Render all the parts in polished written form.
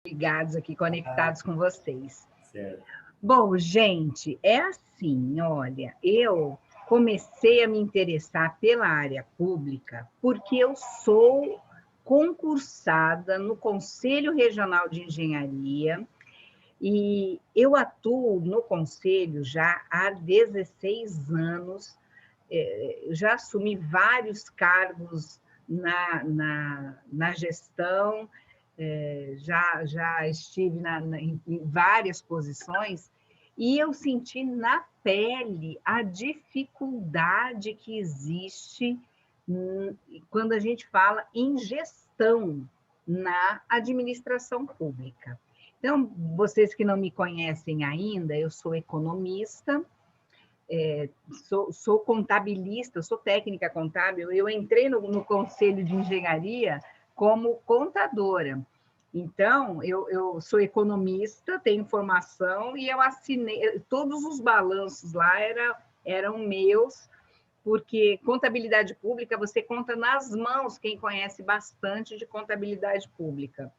ligados aqui, conectados com vocês. Certo. Bom, gente, é assim, olha, eu comecei a me interessar pela área pública porque eu sou concursada no Conselho Regional de Engenharia e eu atuo no Conselho já há 16 anos, já assumi vários cargos na gestão, já estive em várias posições, e eu senti na pele a dificuldade que existe quando a gente fala em gestão na administração pública. Então, vocês que não me conhecem ainda, eu sou economista, sou contabilista, sou técnica contábil, eu entrei no Conselho de Engenharia como contadora. Então, eu sou economista, tenho formação, e eu assinei, todos os balanços lá eram meus, porque contabilidade pública, você conta nas mãos quem conhece bastante de contabilidade pública.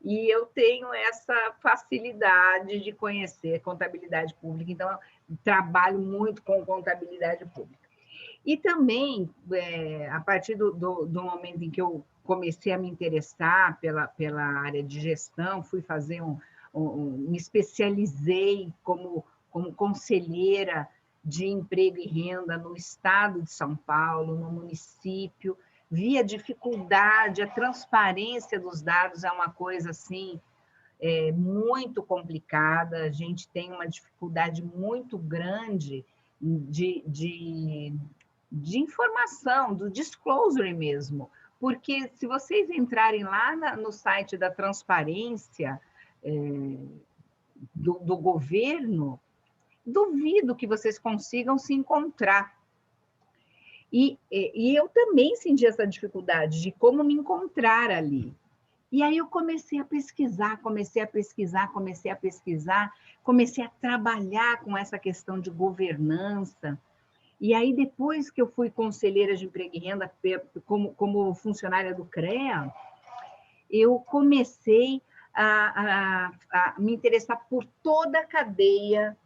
E eu tenho essa facilidade de conhecer contabilidade pública, então, eu trabalho muito com contabilidade pública. E também, a partir do momento em que eu comecei a me interessar pela área de gestão, fui fazer me especializei como conselheira de emprego e renda no estado de São Paulo, no município, vi a dificuldade, a transparência dos dados é uma coisa assim, muito complicada, a gente tem uma dificuldade muito grande de informação, do disclosure mesmo, porque se vocês entrarem lá no site da transparência do governo, duvido que vocês consigam se encontrar. E eu também senti essa dificuldade de como me encontrar ali. E aí eu comecei a pesquisar, comecei a trabalhar com essa questão de governança. E aí, depois que eu fui conselheira de emprego e renda, como funcionária do CREA, eu comecei a me interessar por toda a cadeia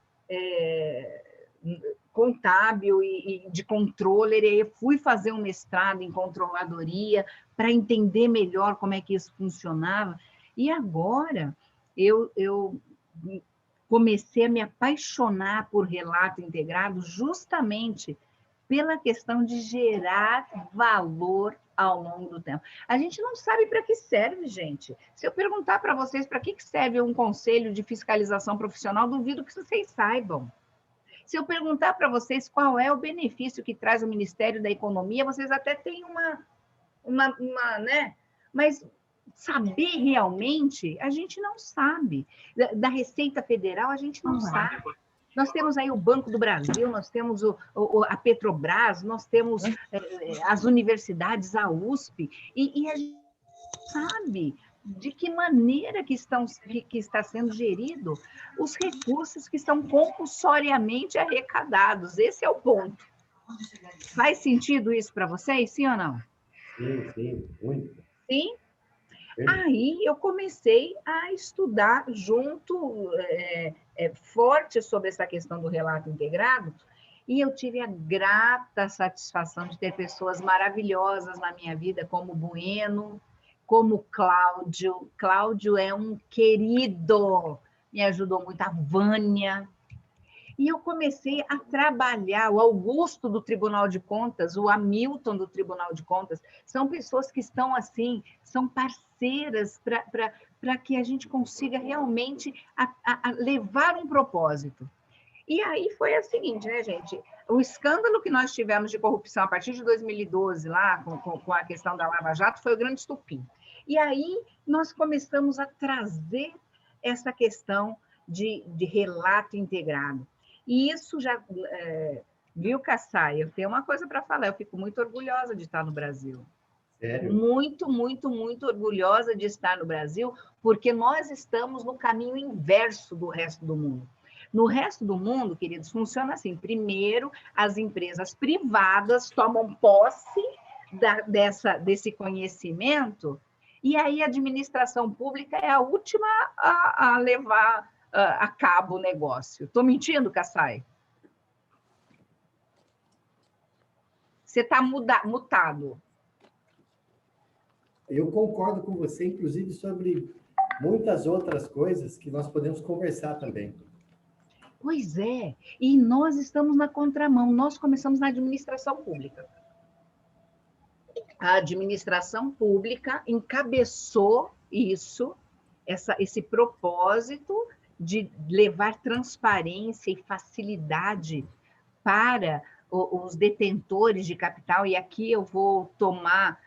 contábil e de controller, e aí fui fazer um mestrado em controladoria para entender melhor como é que isso funcionava. E agora eu comecei a me apaixonar por relato integrado justamente pela questão de gerar valor ao longo do tempo. A gente não sabe para que serve, gente. Se eu perguntar para vocês para que serve um conselho de fiscalização profissional, duvido que vocês saibam. Se eu perguntar para vocês qual é o benefício que traz o Ministério da Economia, vocês até têm né? Mas saber realmente, a gente não sabe. Da Receita Federal, a gente não sabe. Nós temos aí o Banco do Brasil, nós temos a Petrobras, nós temos as universidades, a USP, e a gente sabe de que maneira que está sendo gerido os recursos que são compulsoriamente arrecadados. Esse é o ponto. Faz sentido isso para vocês, sim ou não? Sim, muito. Sim? Aí eu comecei a estudar junto, forte sobre essa questão do relato integrado, e eu tive a grata satisfação de ter pessoas maravilhosas na minha vida, como Bueno, como Cláudio. Cláudio é um querido, me ajudou muito, a Vânia. E eu comecei a trabalhar, o Augusto do Tribunal de Contas, o Hamilton do Tribunal de Contas, são pessoas que estão assim, são parceiras para que a gente consiga realmente a levar um propósito. E aí foi o seguinte, né, gente? O escândalo que nós tivemos de corrupção a partir de 2012, lá, com a questão da Lava Jato, foi o grande estupim. E aí nós começamos a trazer essa questão de relato integrado. E isso já... viu, Kassai? Eu tenho uma coisa para falar, eu fico muito orgulhosa de estar no Brasil. Sério? Muito, muito, muito orgulhosa de estar no Brasil, porque nós estamos no caminho inverso do resto do mundo. No resto do mundo, queridos, funciona assim. Primeiro, as empresas privadas tomam posse desse conhecimento E aí a administração pública é a última a levar a cabo o negócio. Estou mentindo, Kassai? Você está mutado. Eu concordo com você, inclusive, sobre muitas outras coisas que nós podemos conversar também. Pois é, e nós estamos na contramão. Nós começamos na administração pública. A administração pública encabeçou isso, esse propósito de levar transparência e facilidade para os detentores de capital, e aqui eu vou tomar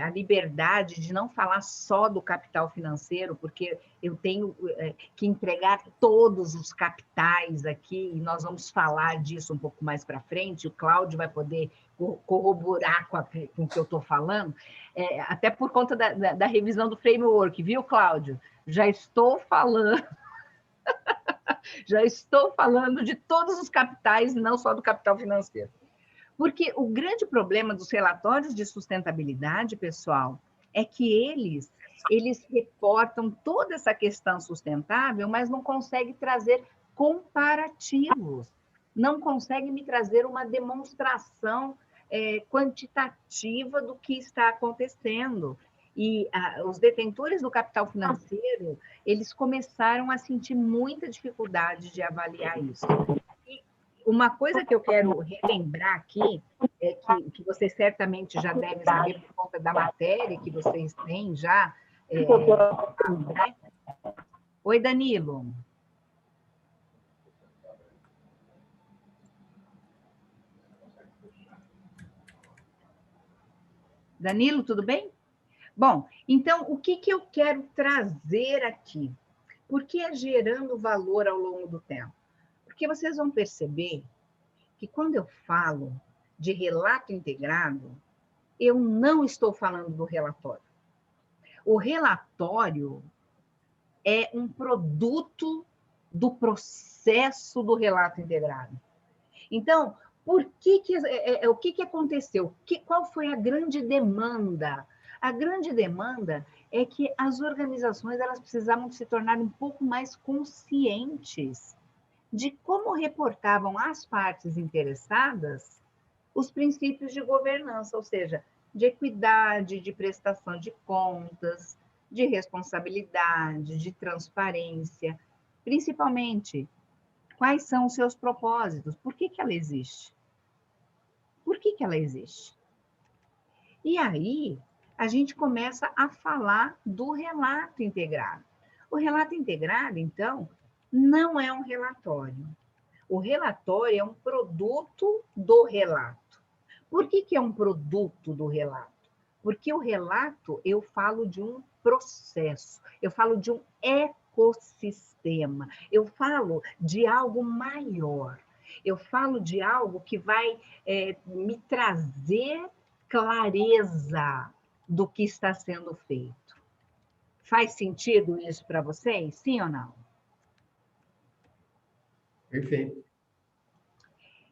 a liberdade de não falar só do capital financeiro, porque eu tenho que entregar todos os capitais aqui, e nós vamos falar disso um pouco mais para frente, o Cláudio vai poder corroborar com o que eu estou falando, até por conta da revisão do framework, viu, Cláudio? Já estou falando de todos os capitais, não só do capital financeiro. Porque o grande problema dos relatórios de sustentabilidade, pessoal, é que eles reportam toda essa questão sustentável, mas não conseguem trazer comparativos, não conseguem me trazer uma demonstração quantitativa do que está acontecendo. E os detentores do capital financeiro, eles começaram a sentir muita dificuldade de avaliar isso. E uma coisa que eu quero relembrar aqui, é que vocês certamente já devem saber por conta da matéria que vocês têm já. Né? Oi, Danilo. Danilo, tudo bem? Bom, então, o que eu quero trazer aqui? Por que é gerando valor ao longo do tempo? Porque vocês vão perceber que quando eu falo de relato integrado, eu não estou falando do relatório. O relatório é um produto do processo do relato integrado. Então, o que aconteceu? Qual foi a grande demanda? A grande demanda é que as organizações elas precisavam se tornar um pouco mais conscientes de como reportavam às partes interessadas os princípios de governança, ou seja, de equidade, de prestação de contas, de responsabilidade, de transparência, principalmente, quais são os seus propósitos, por que ela existe? Por que ela existe? E aí, a gente começa a falar do relato integrado. O relato integrado, então, não é um relatório. O relatório é um produto do relato. Por que é um produto do relato? Porque o relato, eu falo de um processo, eu falo de um ecossistema, eu falo de algo maior, eu falo de algo que vai me trazer clareza do que está sendo feito. Faz sentido isso para vocês? Sim ou não? Perfeito.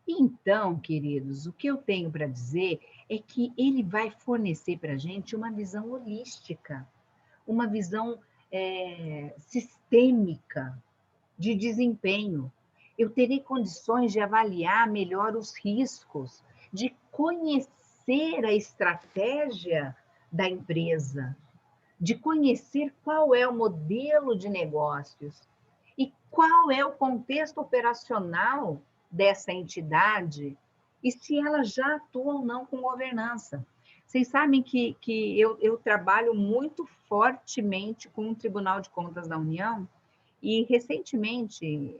Então, queridos, o que eu tenho para dizer é que ele vai fornecer para a gente uma visão holística, uma visão sistêmica de desempenho. Eu terei condições de avaliar melhor os riscos, de conhecer a estratégia da empresa, de conhecer qual é o modelo de negócios e qual é o contexto operacional dessa entidade e se ela já atua ou não com governança. Vocês sabem que eu trabalho muito fortemente com o Tribunal de Contas da União e recentemente em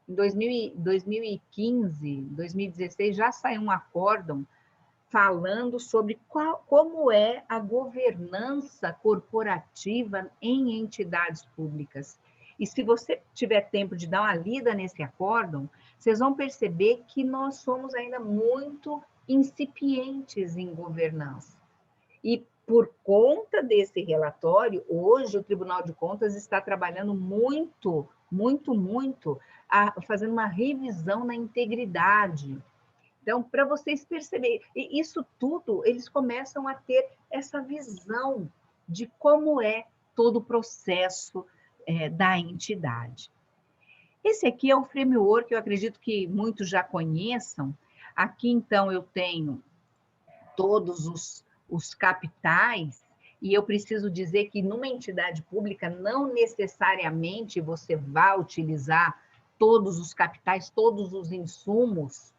2015, 2016, já saiu um acórdão falando sobre como é a governança corporativa em entidades públicas. E se você tiver tempo de dar uma lida nesse acórdão, vocês vão perceber que nós somos ainda muito incipientes em governança. E por conta desse relatório, hoje o Tribunal de Contas está trabalhando muito, fazendo uma revisão na integridade. Então, para vocês perceberem, e isso tudo, eles começam a ter essa visão de como é todo o processo da entidade. Esse aqui é o framework, eu acredito que muitos já conheçam. Aqui, então, eu tenho todos os capitais, e eu preciso dizer que numa entidade pública, não necessariamente você vai utilizar todos os capitais, todos os insumos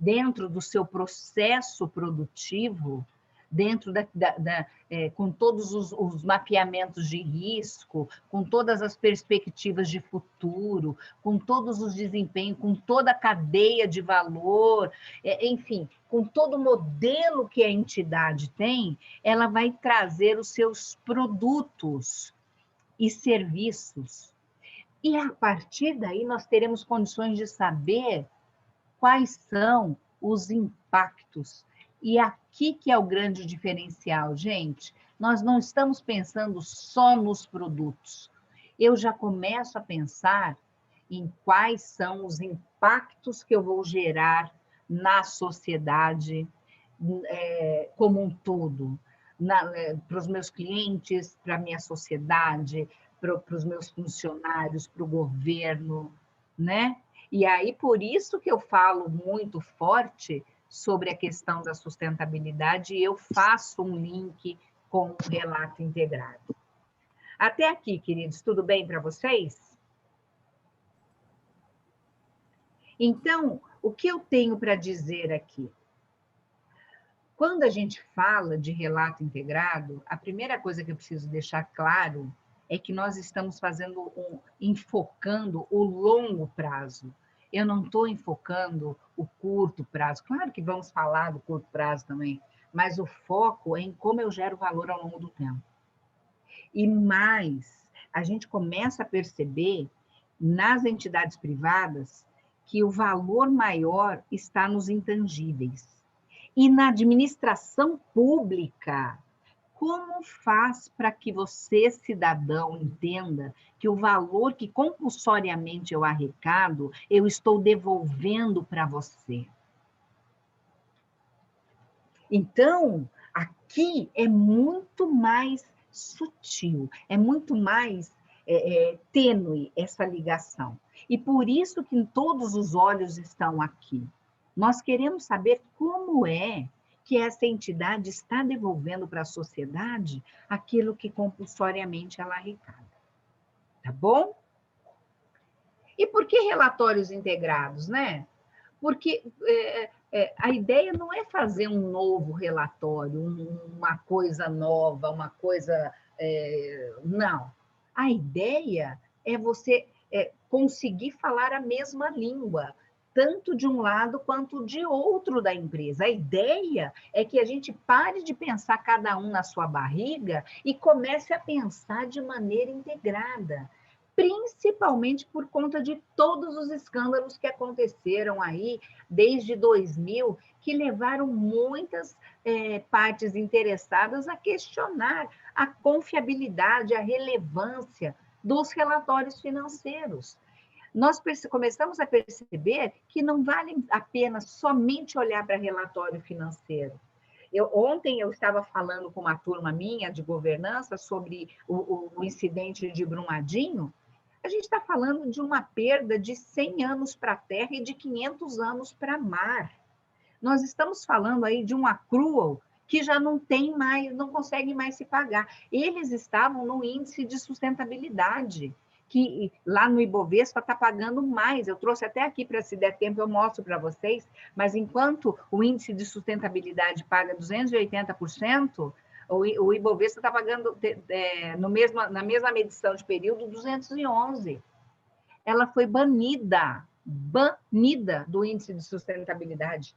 dentro do seu processo produtivo, dentro com todos os mapeamentos de risco, com todas as perspectivas de futuro, com todos os desempenhos, com toda a cadeia de valor, enfim, com todo o modelo que a entidade tem, ela vai trazer os seus produtos e serviços. E a partir daí nós teremos condições de saber quais são os impactos. E aqui que é o grande diferencial, gente. Nós não estamos pensando só nos produtos. Eu já começo a pensar em quais são os impactos que eu vou gerar na sociedade como um todo, para os meus clientes, para a minha sociedade, para os meus funcionários, para o governo, né? E aí, por isso que eu falo muito forte sobre a questão da sustentabilidade, e eu faço um link com o relato integrado. Até aqui, queridos, tudo bem para vocês? Então, o que eu tenho para dizer aqui? Quando a gente fala de relato integrado, a primeira coisa que eu preciso deixar claro é que nós estamos enfocando o longo prazo. Eu não estou enfocando o curto prazo. Claro que vamos falar do curto prazo também, mas o foco é em como eu gero valor ao longo do tempo. E mais, a gente começa a perceber nas entidades privadas que o valor maior está nos intangíveis. E na administração pública, como faz para que você, cidadão, entenda que o valor que compulsoriamente eu arrecado, eu estou devolvendo para você? Então, aqui é muito mais sutil, é muito mais tênue essa ligação. E por isso que todos os olhos estão aqui. Nós queremos saber como é que essa entidade está devolvendo para a sociedade aquilo que compulsoriamente ela arrecada. Tá bom? E por que relatórios integrados, né? Porque a ideia não é fazer um novo relatório, uma coisa nova, uma coisa... não. A ideia é você conseguir falar a mesma língua, tanto de um lado quanto de outro da empresa. A ideia é que a gente pare de pensar cada um na sua barriga e comece a pensar de maneira integrada, principalmente por conta de todos os escândalos que aconteceram aí desde 2000, que levaram muitas partes interessadas a questionar a confiabilidade, a relevância dos relatórios financeiros. Nós começamos a perceber que não vale a pena somente olhar para relatório financeiro. Ontem eu estava falando com uma turma minha de governança sobre o incidente de Brumadinho. A gente está falando de uma perda de 100 anos para a terra e de 500 anos para mar. Nós estamos falando aí de um accrual que já não tem mais, não consegue mais se pagar. Eles estavam no índice de sustentabilidade, que lá no Ibovespa está pagando mais. Eu trouxe até aqui para, se der tempo, eu mostro para vocês, mas enquanto o índice de sustentabilidade paga 280%, o Ibovespa está pagando, na mesma medição de período, 211%. Ela foi banida do índice de sustentabilidade.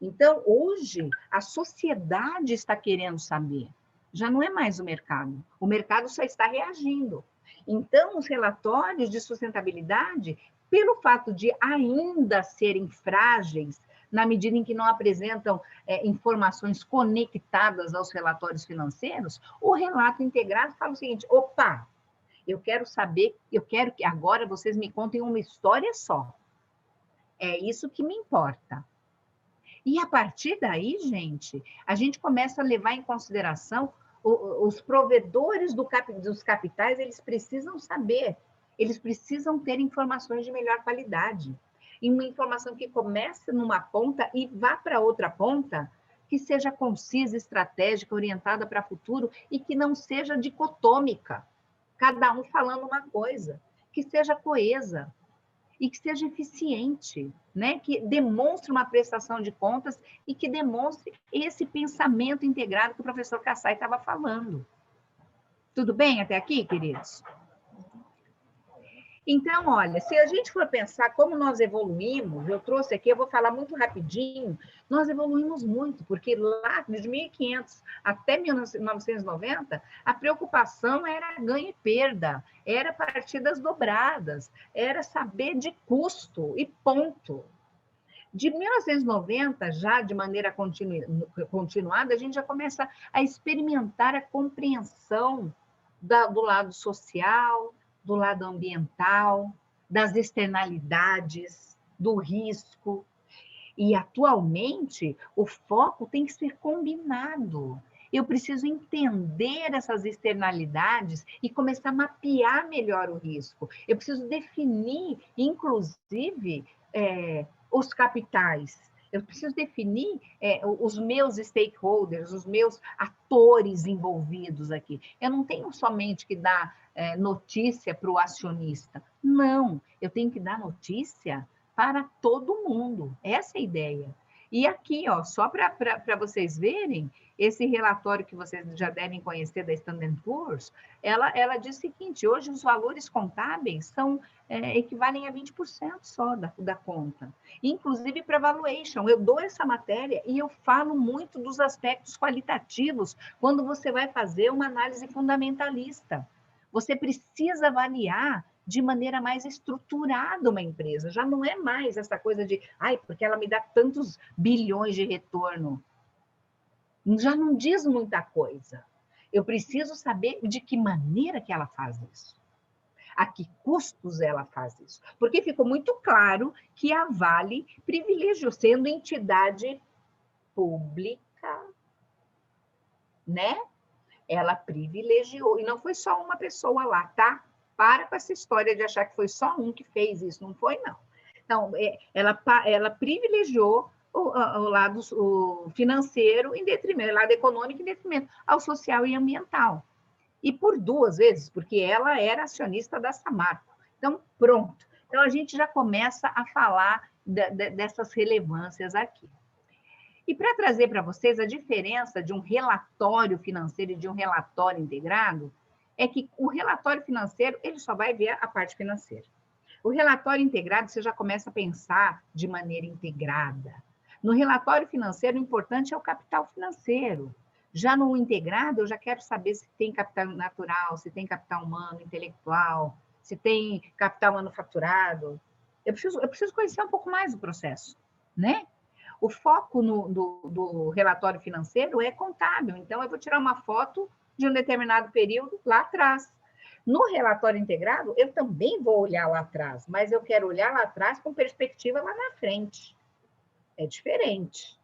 Então, hoje, a sociedade está querendo saber. Já não é mais o mercado só está reagindo. Então, os relatórios de sustentabilidade, pelo fato de ainda serem frágeis, na medida em que não apresentam informações conectadas aos relatórios financeiros, o relato integrado fala o seguinte: opa, eu quero saber, eu quero que agora vocês me contem uma história só. É isso que me importa. E a partir daí, gente, a gente começa a levar em consideração os provedores dos capitais, eles precisam saber, eles precisam ter informações de melhor qualidade. E uma informação que comece numa ponta e vá para outra ponta, que seja concisa, estratégica, orientada para o futuro e que não seja dicotômica, cada um falando uma coisa, que seja coesa e que seja eficiente, né? Que demonstre uma prestação de contas e que demonstre esse pensamento integrado que o professor Kassai estava falando. Tudo bem até aqui, queridos? Então, olha, se a gente for pensar como nós evoluímos, eu trouxe aqui, eu vou falar muito rapidinho, nós evoluímos muito, porque lá de 1500 até 1990, a preocupação era ganho e perda, era partidas dobradas, era saber de custo e ponto. De 1990, já de maneira continuada, a gente já começa a experimentar a compreensão do lado social, do lado ambiental, das externalidades, do risco. E, atualmente, o foco tem que ser combinado. Eu preciso entender essas externalidades e começar a mapear melhor o risco. Eu preciso definir, inclusive, os capitais. Eu preciso definir os meus stakeholders, os meus atores envolvidos aqui. Eu não tenho somente que dar notícia para o acionista. Não, eu tenho que dar notícia para todo mundo. Essa é a ideia. E aqui, ó, só para vocês verem, esse relatório que vocês já devem conhecer da Standard Poor's, ela diz o seguinte: hoje os valores contábeis equivalem a 20% só da conta. Inclusive para valuation. Eu dou essa matéria e eu falo muito dos aspectos qualitativos quando você vai fazer uma análise fundamentalista. Você precisa avaliar de maneira mais estruturada uma empresa. Já não é mais essa coisa de, porque ela me dá tantos bilhões de retorno. Já não diz muita coisa. Eu preciso saber de que maneira que ela faz isso. A que custos ela faz isso. Porque ficou muito claro que a Vale privilegiou, sendo entidade pública, né? Ela privilegiou. E não foi só uma pessoa lá, tá? Para com essa história de achar que foi só um que fez isso. Não foi, não. Então, ela privilegiou o lado financeiro em detrimento, o lado econômico em detrimento ao social e ambiental. E por duas vezes, porque ela era acionista da Samarco. Então, pronto. Então, a gente já começa a falar dessas relevâncias aqui. E para trazer para vocês a diferença de um relatório financeiro e de um relatório integrado, é que o relatório financeiro, ele só vai ver a parte financeira. O relatório integrado, você já começa a pensar de maneira integrada. No relatório financeiro, o importante é o capital financeiro. Já no integrado, eu já quero saber se tem capital natural, se tem capital humano, intelectual, se tem capital manufaturado. Eu preciso conhecer um pouco mais o processo, né? O foco do relatório financeiro é contábil. Então, eu vou tirar uma foto de um determinado período lá atrás. No relatório integrado, eu também vou olhar lá atrás, mas eu quero olhar lá atrás com perspectiva lá na frente. É diferente.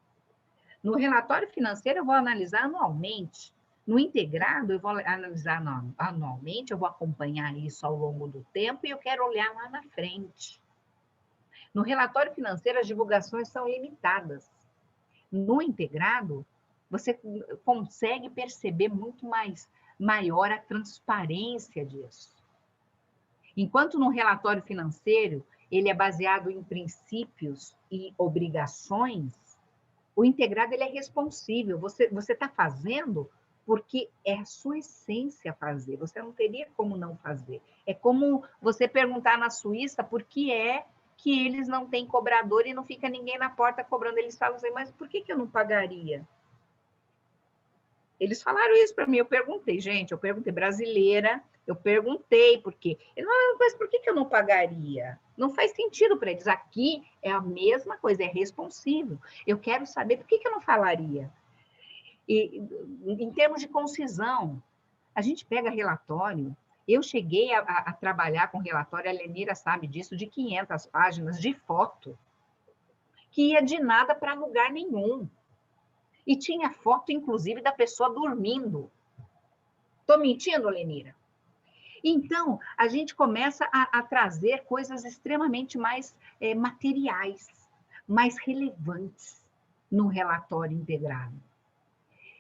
No relatório financeiro, eu vou analisar anualmente. No integrado, eu vou analisar anualmente, eu vou acompanhar isso ao longo do tempo e eu quero olhar lá na frente. No relatório financeiro, as divulgações são limitadas. No integrado, você consegue perceber muito maior a transparência disso. Enquanto no relatório financeiro, ele é baseado em princípios e obrigações, o integrado ele é responsível. Você está fazendo porque é a sua essência fazer. Você não teria como não fazer. É como você perguntar na Suíça por que é que eles não têm cobrador e não fica ninguém na porta cobrando. Eles falam assim, mas por que eu não pagaria? Eles falaram isso para mim, eu perguntei, brasileira, eu perguntei por quê. Eles falaram, mas por que eu não pagaria? Não faz sentido para eles. Aqui é a mesma coisa, é responsível. Eu quero saber por que eu não falaria. E, em termos de concisão, a gente pega relatório, eu cheguei a trabalhar com relatório, a Lenira sabe disso, de 500 páginas de foto. que ia de nada para lugar nenhum. E tinha foto, inclusive, da pessoa dormindo. Estou mentindo, Lenira? Então, a gente começa a trazer coisas extremamente mais materiais, mais relevantes no relatório integrado.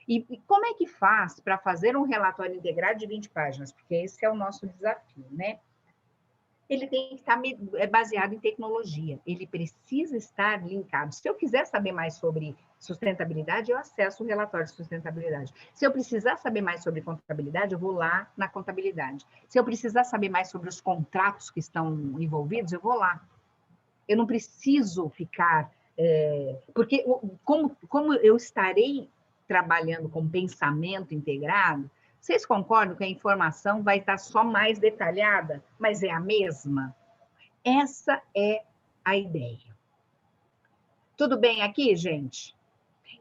E como é que faz para fazer um relatório integrado de 20 páginas? Porque esse é o nosso desafio, né? Ele tem que estar baseado em tecnologia, ele precisa estar linkado. Se eu quiser saber mais sobre sustentabilidade, eu acesso o relatório de sustentabilidade. Se eu precisar saber mais sobre contabilidade, eu vou lá na contabilidade. Se eu precisar saber mais sobre os contratos que estão envolvidos, eu vou lá. Eu não preciso ficar... porque como eu estarei trabalhando com pensamento integrado, vocês concordam que a informação vai estar só mais detalhada, mas é a mesma? Essa é a ideia. Tudo bem aqui, gente?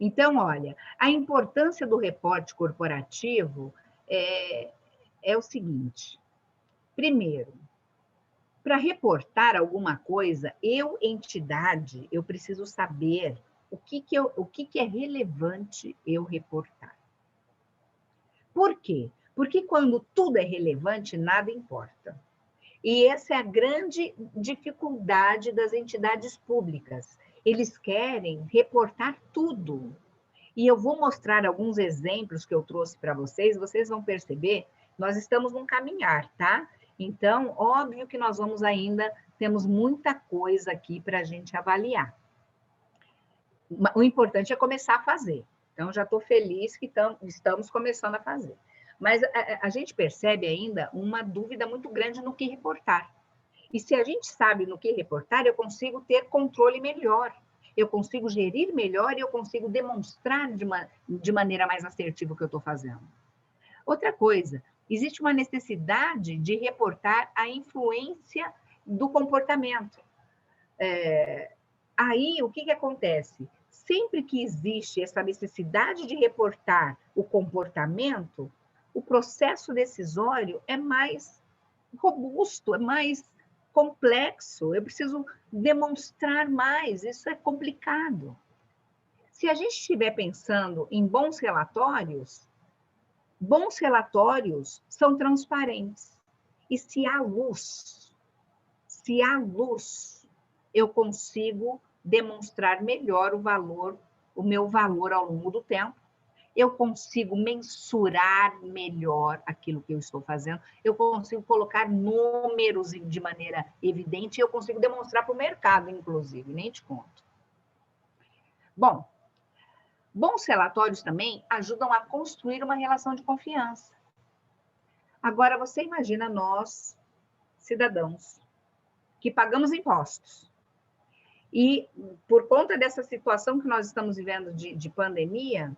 Então, olha, a importância do reporte corporativo é o seguinte. Primeiro, para reportar alguma coisa, entidade, eu preciso saber o que é relevante eu reportar. Por quê? Porque quando tudo é relevante, nada importa. E essa é a grande dificuldade das entidades públicas. Eles querem reportar tudo. E eu vou mostrar alguns exemplos que eu trouxe para vocês vão perceber, nós estamos num caminhar, tá? Então, óbvio que nós temos muita coisa aqui para a gente avaliar. O importante é começar a fazer. Então, já estou feliz que estamos começando a fazer. Mas a gente percebe ainda uma dúvida muito grande no que reportar. E se a gente sabe no que reportar, eu consigo ter controle melhor, eu consigo gerir melhor e eu consigo demonstrar de maneira mais assertiva o que eu estou fazendo. Outra coisa, existe uma necessidade de reportar a influência do comportamento. Aí, o que acontece? Sempre que existe essa necessidade de reportar o comportamento, o processo decisório é mais robusto, é mais complexo, eu preciso demonstrar mais, isso é complicado. Se a gente estiver pensando em bons relatórios são transparentes. E se há luz, eu consigo demonstrar melhor o meu valor ao longo do tempo, eu consigo mensurar melhor aquilo que eu estou fazendo, eu consigo colocar números de maneira evidente, e eu consigo demonstrar para o mercado, inclusive, nem te conto. Bom, bons relatórios também ajudam a construir uma relação de confiança. Agora, você imagina nós, cidadãos, que pagamos impostos, e por conta dessa situação que nós estamos vivendo de pandemia,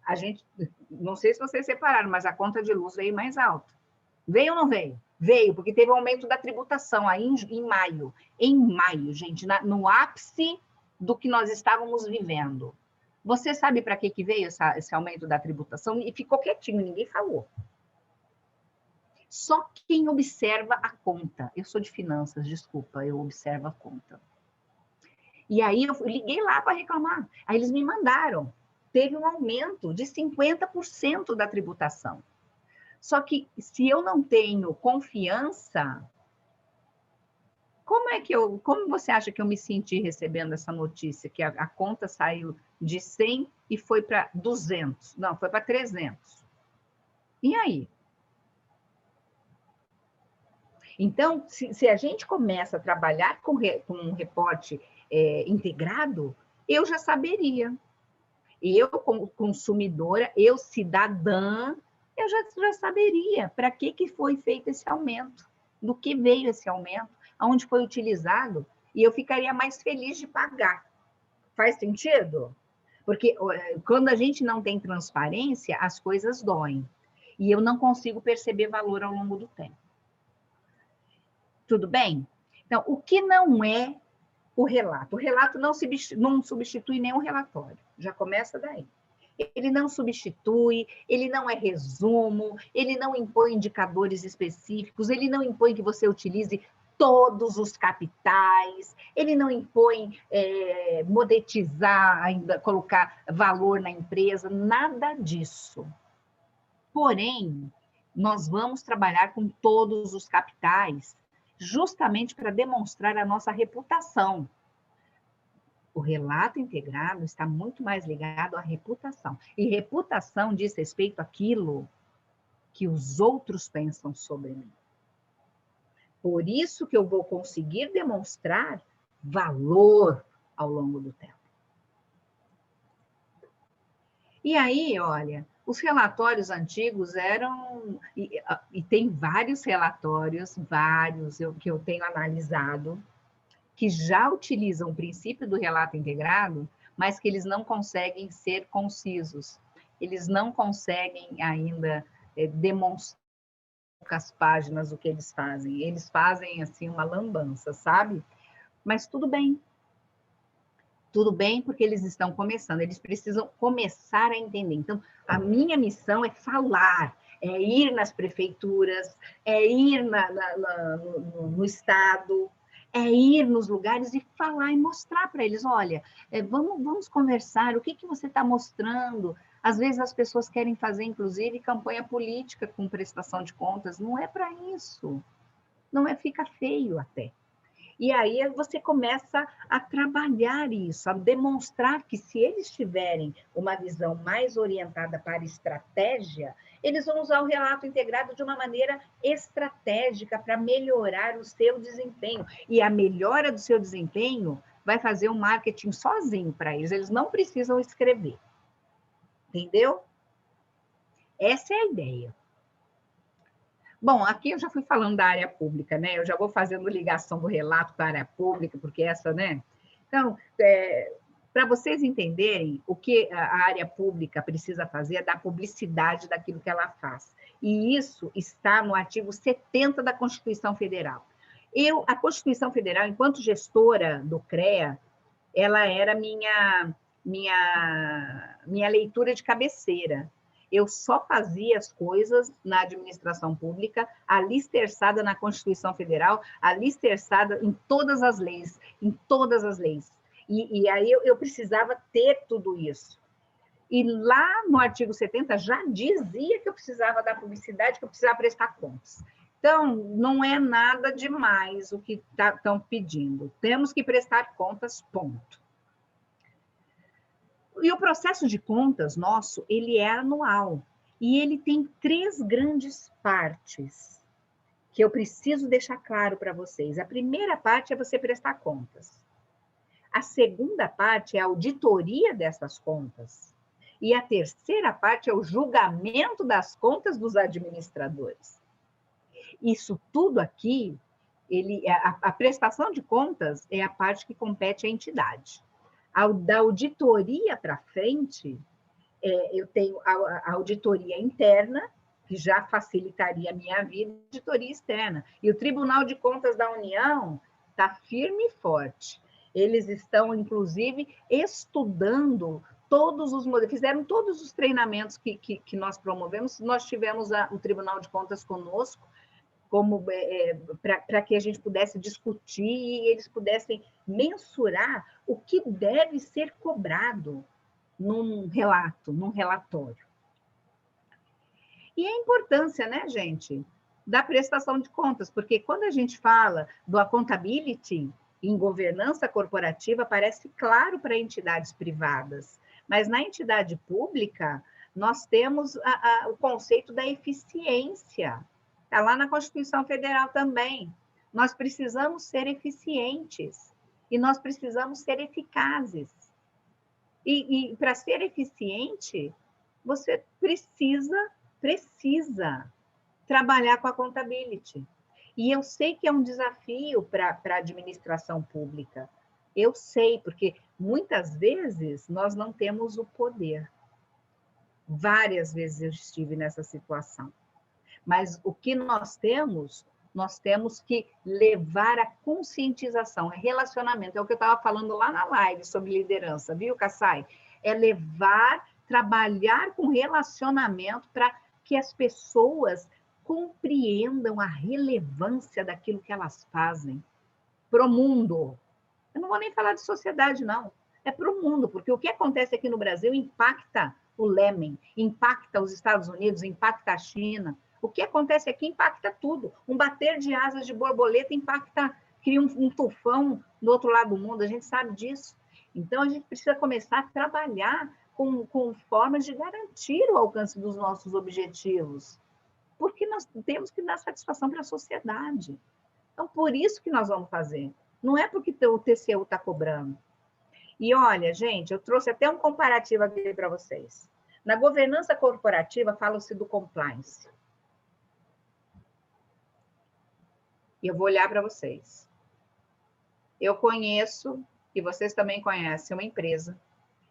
a gente, não sei se vocês separaram, mas a conta de luz veio mais alta. Veio ou não veio? Veio, porque teve um aumento da tributação aí em maio. Em maio, gente, no ápice do que nós estávamos vivendo. Você sabe para que veio esse aumento da tributação? E ficou quietinho, ninguém falou. Só quem observa a conta. Eu sou de finanças, desculpa, eu observo a conta. E aí eu liguei lá para reclamar. Aí eles me mandaram. Teve um aumento de 50% da tributação. Só que se eu não tenho confiança, como você acha que eu me senti recebendo essa notícia, que a conta saiu de 100 e foi para 200? Não, foi para 300. E aí? Então, se a gente começa a trabalhar com um reporte integrado, eu já saberia. Eu, como consumidora, eu, cidadã, eu já saberia para que foi feito esse aumento, do que veio esse aumento, aonde foi utilizado, e eu ficaria mais feliz de pagar. Faz sentido? Porque quando a gente não tem transparência, as coisas doem. E eu não consigo perceber valor ao longo do tempo. Tudo bem? Então, o que não é o relato? O relato não substitui nenhum relatório. Já começa daí. Ele não substitui, ele não é resumo, ele não impõe indicadores específicos, ele não impõe que você utilize todos os capitais, ele não impõe monetizar, ainda colocar valor na empresa, nada disso. Porém, nós vamos trabalhar com todos os capitais, justamente para demonstrar a nossa reputação. O relato integrado está muito mais ligado à reputação. E reputação diz respeito àquilo que os outros pensam sobre mim. Por isso que eu vou conseguir demonstrar valor ao longo do tempo. E aí, olha, os relatórios antigos eram... E tem vários relatórios, que eu tenho analisado, que já utilizam o princípio do relato integrado, mas que eles não conseguem ser concisos. Eles não conseguem ainda demonstrar em poucas páginas o que eles fazem. Eles fazem, assim, uma lambança, sabe? Mas tudo bem. Tudo bem, porque eles estão começando. Eles precisam começar a entender. Então, a minha missão é falar, é ir nas prefeituras, é ir no Estado, é ir nos lugares e falar e mostrar para eles, olha, vamos conversar, o que você está mostrando? Às vezes as pessoas querem fazer, inclusive, campanha política com prestação de contas, não é para isso, não é, fica feio até. E aí você começa a trabalhar isso, a demonstrar que se eles tiverem uma visão mais orientada para estratégia, eles vão usar o relato integrado de uma maneira estratégica para melhorar o seu desempenho. E a melhora do seu desempenho vai fazer um marketing sozinho para eles, eles não precisam escrever. Entendeu? Essa é a ideia. Bom, aqui eu já fui falando da área pública, né? Eu já vou fazendo ligação do relato com a área pública, porque essa, né? Então, para vocês entenderem o que a área pública precisa fazer, é dar publicidade daquilo que ela faz. E isso está no artigo 70 da Constituição Federal. A Constituição Federal, enquanto gestora do CREA, ela era minha leitura de cabeceira. Eu só fazia as coisas na administração pública, alicerçada na Constituição Federal, alicerçada em todas as leis, E aí eu precisava ter tudo isso. E lá no artigo 70 já dizia que eu precisava da publicidade, que eu precisava prestar contas. Então, não é nada demais o que estão pedindo. Temos que prestar contas, ponto. E o processo de contas nosso, ele é anual. E ele tem 3 grandes partes que eu preciso deixar claro para vocês. A primeira parte é você prestar contas. A segunda parte é a auditoria dessas contas. E a terceira parte é o julgamento das contas dos administradores. Isso tudo aqui, a prestação de contas é a parte que compete à entidade. Da auditoria para frente, eu tenho a auditoria interna, que já facilitaria a minha vida, e a auditoria externa. E o Tribunal de Contas da União está firme e forte. Eles estão, inclusive, estudando todos os modelos, fizeram todos os treinamentos que nós promovemos, nós tivemos o Tribunal de Contas conosco, para que a gente pudesse discutir e eles pudessem mensurar o que deve ser cobrado num relatório. E a importância, né, gente, da prestação de contas, porque quando a gente fala do accountability em governança corporativa, parece claro para entidades privadas, mas na entidade pública, nós temos o conceito da eficiência. Está lá na Constituição Federal também. Nós precisamos ser eficientes e nós precisamos ser eficazes. E para ser eficiente, você precisa trabalhar com a accountability. E eu sei que é um desafio para a administração pública. Eu sei, porque muitas vezes nós não temos o poder. Várias vezes eu estive nessa situação. Mas o que nós temos que levar a conscientização, relacionamento. É o que eu estava falando lá na live sobre liderança, viu, Kassai? É trabalhar com relacionamento para que as pessoas compreendam a relevância daquilo que elas fazem para o mundo. Eu não vou nem falar de sociedade, não. É para o mundo, porque o que acontece aqui no Brasil impacta o Lêmen, impacta os Estados Unidos, impacta a China. O que acontece aqui impacta tudo. Um bater de asas de borboleta impacta, cria um tufão do outro lado do mundo, a gente sabe disso. Então, a gente precisa começar a trabalhar com formas de garantir o alcance dos nossos objetivos, porque nós temos que dar satisfação para a sociedade. Então, por isso que nós vamos fazer. Não é porque o TCU está cobrando. E olha, gente, eu trouxe até um comparativo aqui para vocês. Na governança corporativa, fala-se do compliance. E eu vou olhar para vocês. Eu conheço, e vocês também conhecem, uma empresa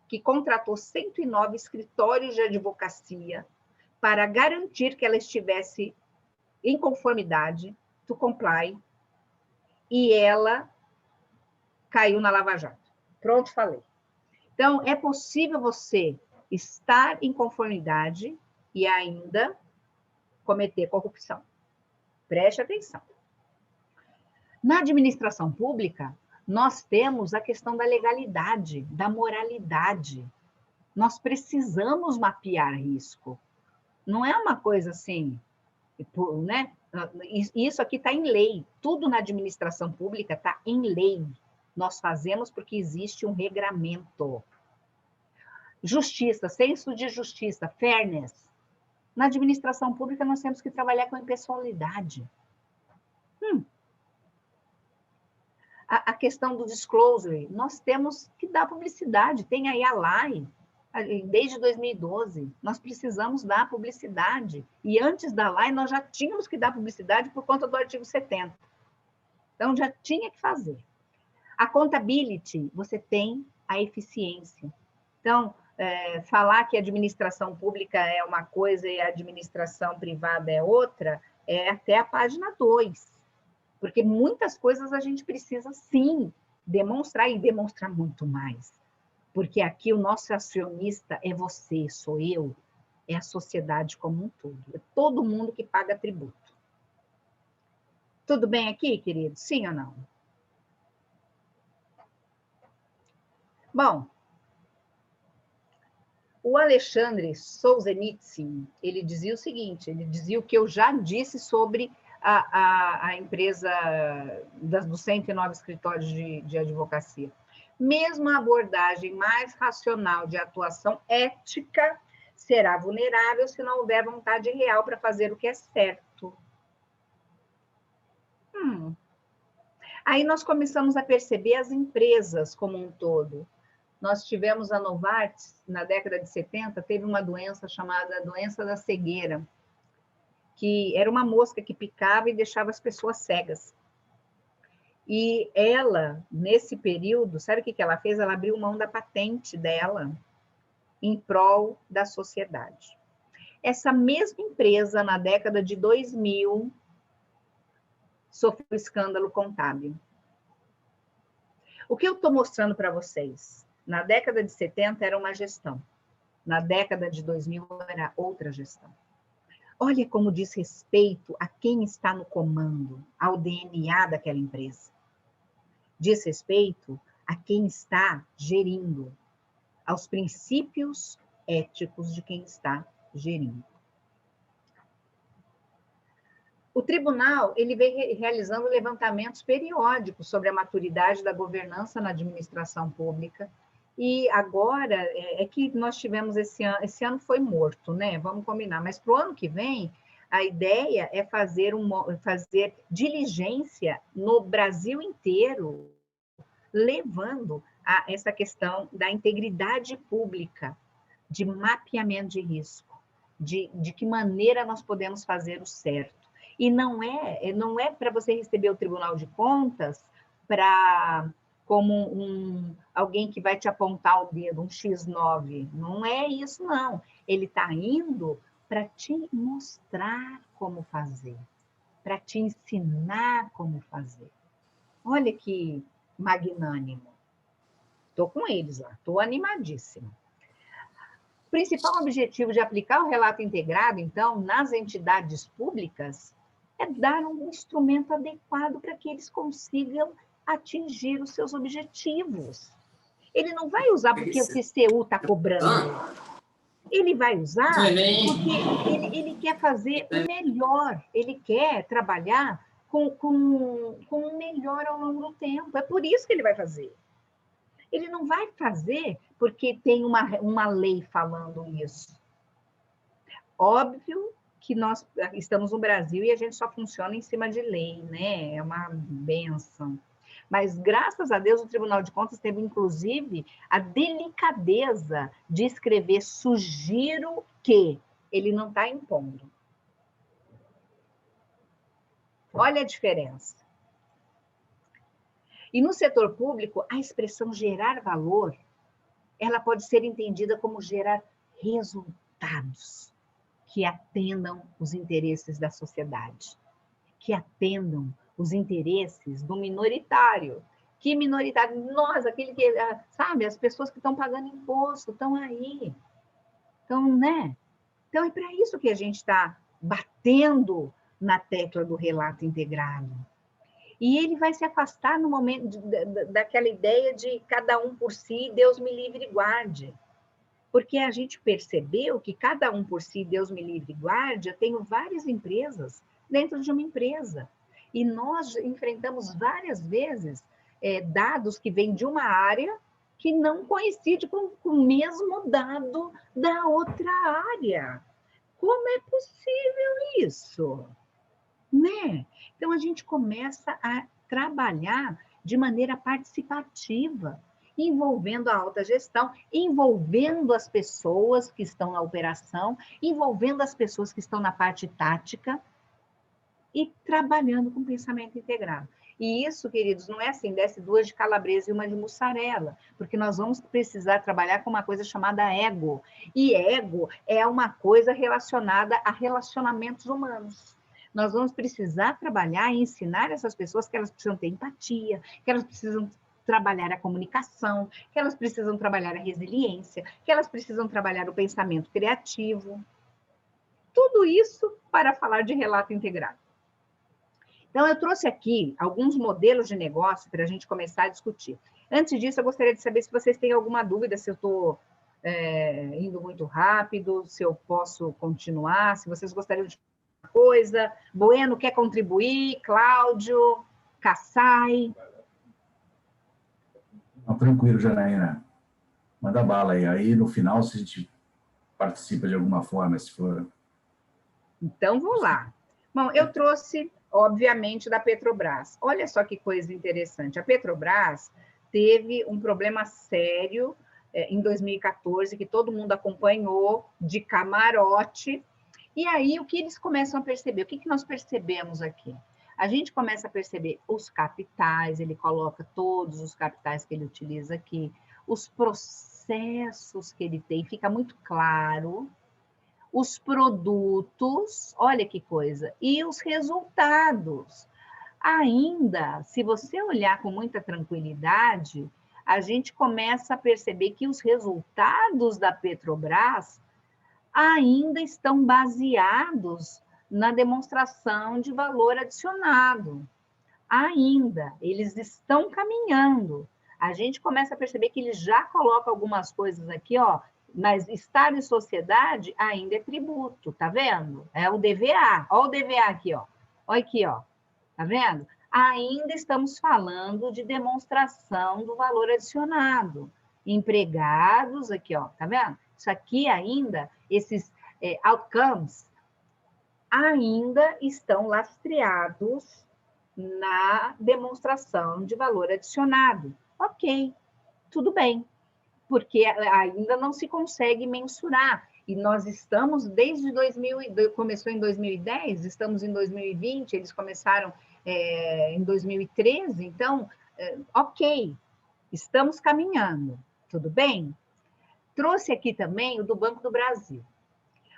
que contratou 109 escritórios de advocacia para garantir que ela estivesse em conformidade, to comply, e ela caiu na Lava Jato. Pronto, falei. Então, é possível você estar em conformidade e ainda cometer corrupção. Preste atenção. Na administração pública, nós temos a questão da legalidade, da moralidade. Nós precisamos mapear risco. Não é uma coisa assim, né? Isso aqui está em lei. Tudo na administração pública está em lei. Nós fazemos porque existe um regramento. Justiça, senso de justiça, fairness. Na administração pública, nós temos que trabalhar com impessoalidade. A questão do disclosure, nós temos que dar publicidade. Tem aí a lei, desde 2012, nós precisamos dar publicidade. E antes da lei, nós já tínhamos que dar publicidade por conta do artigo 70. Então, já tinha que fazer. A accountability, você tem a eficiência. Então, falar que a administração pública é uma coisa e a administração privada é outra, é até a página 2. Porque muitas coisas a gente precisa, sim, demonstrar e demonstrar muito mais. Porque aqui o nosso acionista é você, sou eu, é a sociedade como um todo. É todo mundo que paga tributo. Tudo bem aqui, querido? Sim ou não? Bom, o Alexandre Solzhenitsyn, ele dizia o seguinte, ele dizia o que eu já disse sobre a empresa dos 109 escritórios de advocacia. Mesmo a abordagem mais racional de atuação ética será vulnerável se não houver vontade real para fazer o que é certo. Aí nós começamos a perceber as empresas como um todo. Nós tivemos a Novartis, na década de 70, teve uma doença chamada doença da cegueira, que era uma mosca que picava e deixava as pessoas cegas. E ela, nesse período, sabe o que ela fez? Ela abriu mão da patente dela em prol da sociedade. Essa mesma empresa, na década de 2000, sofreu escândalo contábil. O que eu estou mostrando para vocês? Na década de 70 era uma gestão. Na década de 2000 era outra gestão. Olha como diz respeito a quem está no comando, ao DNA daquela empresa. Diz respeito a quem está gerindo, aos princípios éticos de quem está gerindo. O tribunal ele vem realizando levantamentos periódicos sobre a maturidade da governança na administração pública. E agora é que nós tivemos esse ano foi morto, né? Vamos combinar. Mas para o ano que vem, a ideia é fazer diligência no Brasil inteiro, levando a essa questão da integridade pública, de mapeamento de risco, de que maneira nós podemos fazer o certo. E não é para você receber o Tribunal de Contas como alguém que vai te apontar o dedo, um X9. Não é isso, não. Ele está indo para te mostrar como fazer, para te ensinar como fazer. Olha que magnânimo. Estou com eles lá, estou animadíssima. principal objetivo de aplicar o relato integrado, então, nas entidades públicas, é dar um instrumento adequado para que eles consigam atingir os seus objetivos. Ele não vai usar porque o TCU está cobrando. Ele vai usar porque ele quer fazer o melhor, ele quer trabalhar com o melhor ao longo do tempo. É por isso que ele vai fazer. Ele não vai fazer porque tem uma lei falando isso. Óbvio que nós estamos no Brasil e a gente só funciona em cima de lei, né? É uma bênção. Mas, graças a Deus, o Tribunal de Contas teve, inclusive, a delicadeza de escrever sugiro que ele não está impondo. Olha a diferença. E no setor público, a expressão gerar valor, ela pode ser entendida como gerar resultados que atendam os interesses da sociedade, que atendam os interesses do minoritário. Que minoritário? Nós, aquele que, sabe, as pessoas que estão pagando imposto, estão aí. Então, né? Então, é para isso que a gente está batendo na tecla do relato integrado. E ele vai se afastar no momento daquela ideia de cada um por si, Deus me livre e guarde. Porque a gente percebeu que cada um por si, Deus me livre e guarde, eu tenho várias empresas dentro de uma empresa. E nós enfrentamos várias vezes dados que vêm de uma área que não coincide com o mesmo dado da outra área. Como é possível isso? Né? Então, a gente começa a trabalhar de maneira participativa, envolvendo a alta gestão, envolvendo as pessoas que estão na operação, envolvendo as pessoas que estão na parte tática e trabalhando com pensamento integrado. E isso, queridos, não é assim, desce duas de calabresa e uma de mussarela, porque nós vamos precisar trabalhar com uma coisa chamada ego. E ego é uma coisa relacionada a relacionamentos humanos. Nós vamos precisar trabalhar e ensinar essas pessoas que elas precisam ter empatia, que elas precisam trabalhar a comunicação, que elas precisam trabalhar a resiliência, que elas precisam trabalhar o pensamento criativo. Tudo isso para falar de relato integrado. Então, eu trouxe aqui alguns modelos de negócio para a gente começar a discutir. Antes disso, eu gostaria de saber se vocês têm alguma dúvida, se eu estou indo muito rápido, se eu posso continuar, se vocês gostariam de coisa. Bueno, quer contribuir? Cláudio, Kassai. Não, tranquilo, Janaína. Manda bala aí. Aí, no final, se a gente participa de alguma forma, se for... Então, vou lá. Bom, eu trouxe, obviamente, da Petrobras. Olha só que coisa interessante. A Petrobras teve um problema sério em 2014, que todo mundo acompanhou, de camarote. E aí, o que eles começam a perceber? O que nós percebemos aqui? A gente começa a perceber os capitais, ele coloca todos os capitais que ele utiliza aqui, os processos que ele tem, fica muito claro, os produtos, olha que coisa, e os resultados. Ainda, se você olhar com muita tranquilidade, a gente começa a perceber que os resultados da Petrobras ainda estão baseados na demonstração de valor adicionado. Ainda, eles estão caminhando. A gente começa a perceber que eles já colocam algumas coisas aqui, ó, mas estar em sociedade ainda é tributo, tá vendo? É o DVA. Olha o DVA aqui, ó. Olha aqui, ó. Tá vendo? Ainda estamos falando de demonstração do valor adicionado. Empregados, aqui, ó, tá vendo? Isso aqui ainda, esses outcomes, ainda estão lastreados na demonstração de valor adicionado. Ok, tudo bem, porque ainda não se consegue mensurar. E nós estamos desde 2000, começou em 2010, estamos em 2020, eles começaram em 2013, então, ok, estamos caminhando, tudo bem? Trouxe aqui também o do Banco do Brasil.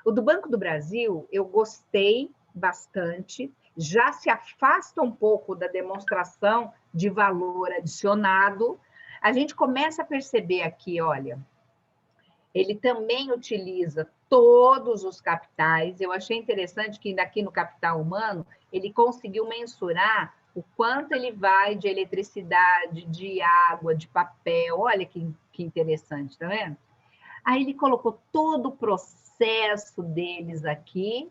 O do Banco do Brasil, eu gostei bastante, já se afasta um pouco da demonstração de valor adicionado. A gente começa a perceber aqui, olha, Ele também utiliza todos os capitais. Eu achei interessante que aqui no capital humano, ele conseguiu mensurar o quanto ele vai de eletricidade, de água, de papel. Olha que interessante, tá vendo? Aí ele colocou todo o processo deles aqui.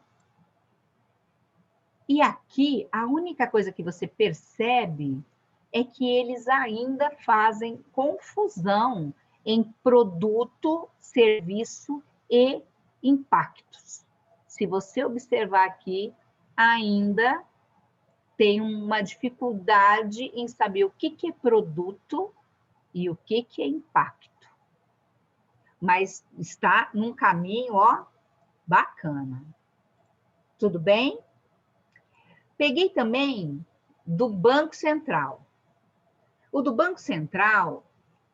E aqui, a única coisa que você percebe é que eles ainda fazem confusão em produto, serviço e impactos. Se você observar aqui, ainda tem uma dificuldade em saber o que é produto e o que é impacto. Mas está num caminho, ó, bacana. Tudo bem? Peguei também do Banco Central. O do Banco Central,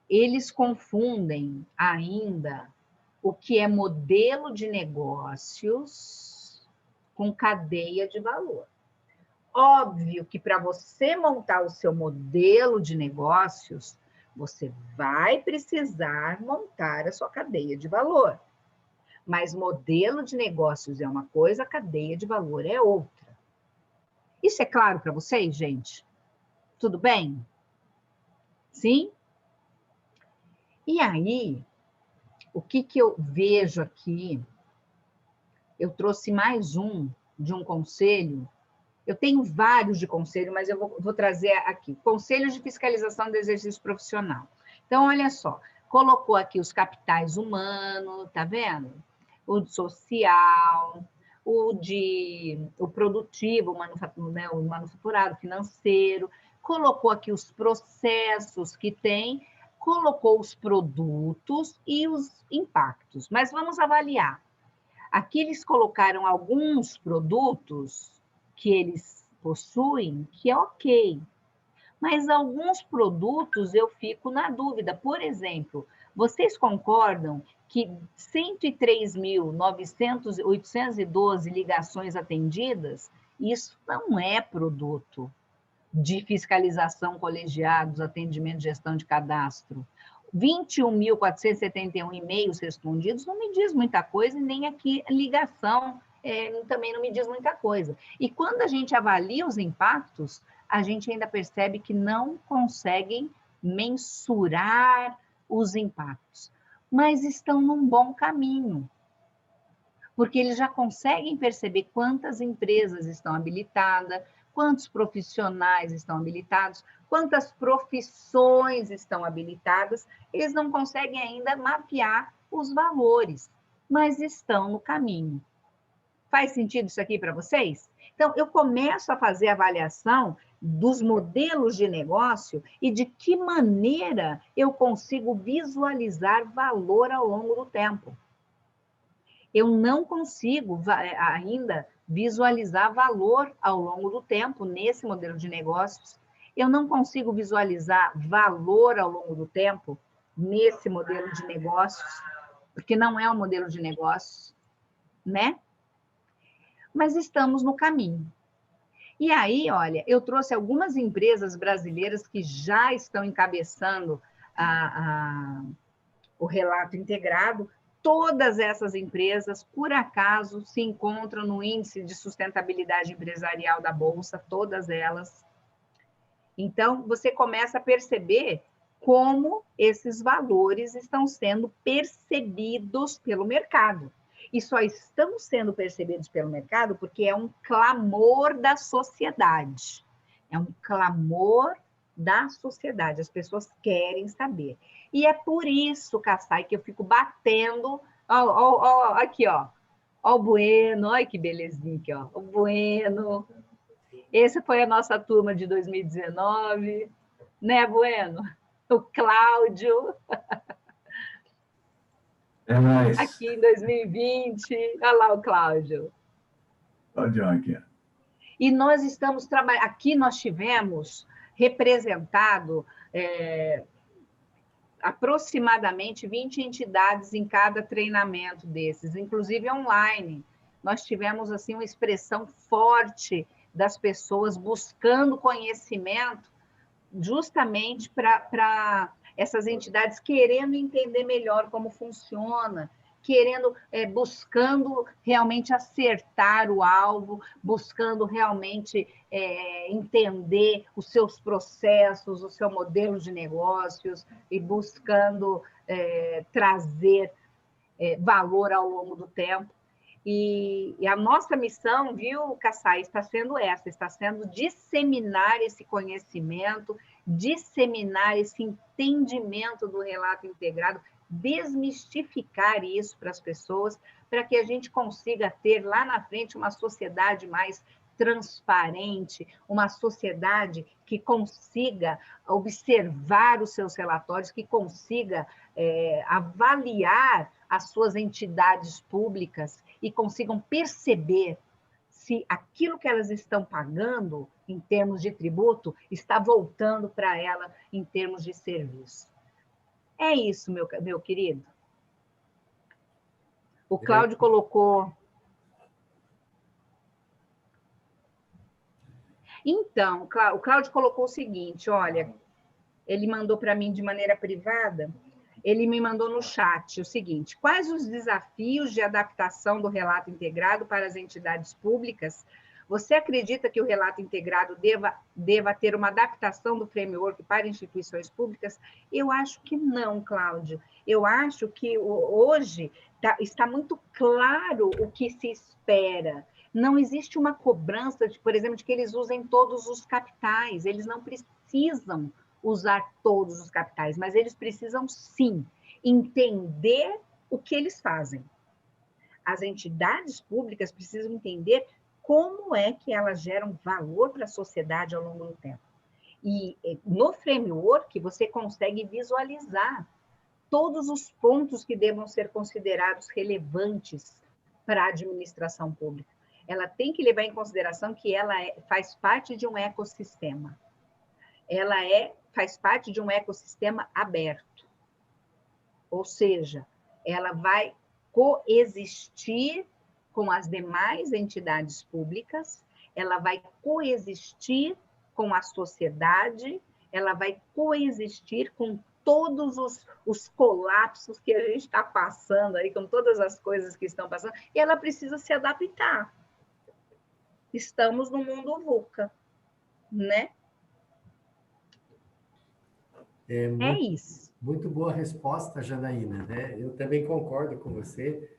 eles confundem ainda o que é modelo de negócios com cadeia de valor. Óbvio que para você montar o seu modelo de negócios, você vai precisar montar a sua cadeia de valor. Mas modelo de negócios é uma coisa, cadeia de valor é outra. Isso é claro para vocês, gente? Tudo bem? Sim? E aí, o que eu vejo aqui? Eu trouxe mais um de um conselho. Eu tenho vários de conselho, mas eu vou trazer aqui. Conselho de Fiscalização do Exercício Profissional. Então, olha só. Colocou aqui os capitais humanos, tá vendo? O social, o produtivo, o manufaturado, financeiro. Colocou aqui os processos que tem, colocou os produtos e os impactos. Mas vamos avaliar. Aqui eles colocaram alguns produtos que eles possuem, que é ok. Mas alguns produtos eu fico na dúvida. Por exemplo, vocês concordam que 103.812 ligações atendidas, isso não é produto de fiscalização colegiados, atendimento, gestão de cadastro. 21.471 e-mails respondidos não me diz muita coisa, e nem aqui ligação também não me diz muita coisa. E quando a gente avalia os impactos, a gente ainda percebe que não conseguem mensurar os impactos, mas estão num bom caminho, porque eles já conseguem perceber quantas empresas estão habilitadas, quantos profissionais estão habilitados, quantas profissões estão habilitadas. Eles não conseguem ainda mapear os valores, mas estão no caminho. Faz sentido isso aqui para vocês? Então, eu começo a fazer a avaliação dos modelos de negócio e de que maneira eu consigo visualizar valor ao longo do tempo. Eu não consigo ainda visualizar valor ao longo do tempo nesse modelo de negócios. Eu não consigo visualizar valor ao longo do tempo nesse modelo de negócios, porque não é um modelo de negócios, né? Mas estamos no caminho. E aí, olha, eu trouxe algumas empresas brasileiras que já estão encabeçando o relato integrado. Todas essas empresas, por acaso, se encontram no Índice de Sustentabilidade Empresarial da Bolsa, todas elas. Então, você começa a perceber como esses valores estão sendo percebidos pelo mercado. E só estão sendo percebidos pelo mercado porque é um clamor da sociedade. É um clamor da sociedade. As pessoas querem saber. E é por isso, Kassai, que eu fico batendo. Aqui, ó. Ó o Bueno. Olha que belezinha aqui, ó. O Bueno. Essa foi a nossa turma de 2019. Né, Bueno? O Cláudio. É nóis. Aqui em 2020. Olha lá o Cláudio. Cláudio aqui. E nós estamos trabalhando. Aqui nós tivemos representado aproximadamente 20 entidades em cada treinamento desses, inclusive online. Nós tivemos assim uma expressão forte das pessoas buscando conhecimento justamente para essas entidades querendo entender melhor como funciona, buscando realmente acertar o alvo, buscando realmente entender os seus processos, o seu modelo de negócios e buscando trazer valor ao longo do tempo. E a nossa missão, viu, Kassai, está sendo disseminar esse conhecimento, disseminar esse entendimento do relato integrado, desmistificar isso para as pessoas, para que a gente consiga ter lá na frente uma sociedade mais transparente, uma sociedade que consiga observar os seus relatórios, que consiga avaliar as suas entidades públicas e consigam perceber se aquilo que elas estão pagando em termos de tributo está voltando para ela em termos de serviço. É isso, meu querido. O Cláudio colocou... Então, o Cláudio colocou o seguinte, olha, ele mandou para mim de maneira privada, ele me mandou no chat o seguinte: quais os desafios de adaptação do relato integrado para as entidades públicas? Você acredita que o relato integrado deva ter uma adaptação do framework para instituições públicas? Eu acho que não, Cláudio. Eu acho que hoje está muito claro o que se espera. Não existe uma cobrança, por exemplo, de que eles usem todos os capitais. Eles não precisam usar todos os capitais, mas eles precisam, sim, entender o que eles fazem. As entidades públicas precisam entender como é que elas geram valor para a sociedade ao longo do tempo. E no framework, você consegue visualizar todos os pontos que devam ser considerados relevantes para a administração pública. Ela tem que levar em consideração que ela faz parte de um ecossistema. Ela faz parte de um ecossistema aberto. Ou seja, ela vai coexistir com as demais entidades públicas, ela vai coexistir com a sociedade, ela vai coexistir com todos os colapsos que a gente está passando aí, com todas as coisas que estão passando, e ela precisa se adaptar. Estamos no mundo VUCA, né? É isso. Muito boa resposta, Janaína, né? Eu também concordo com você,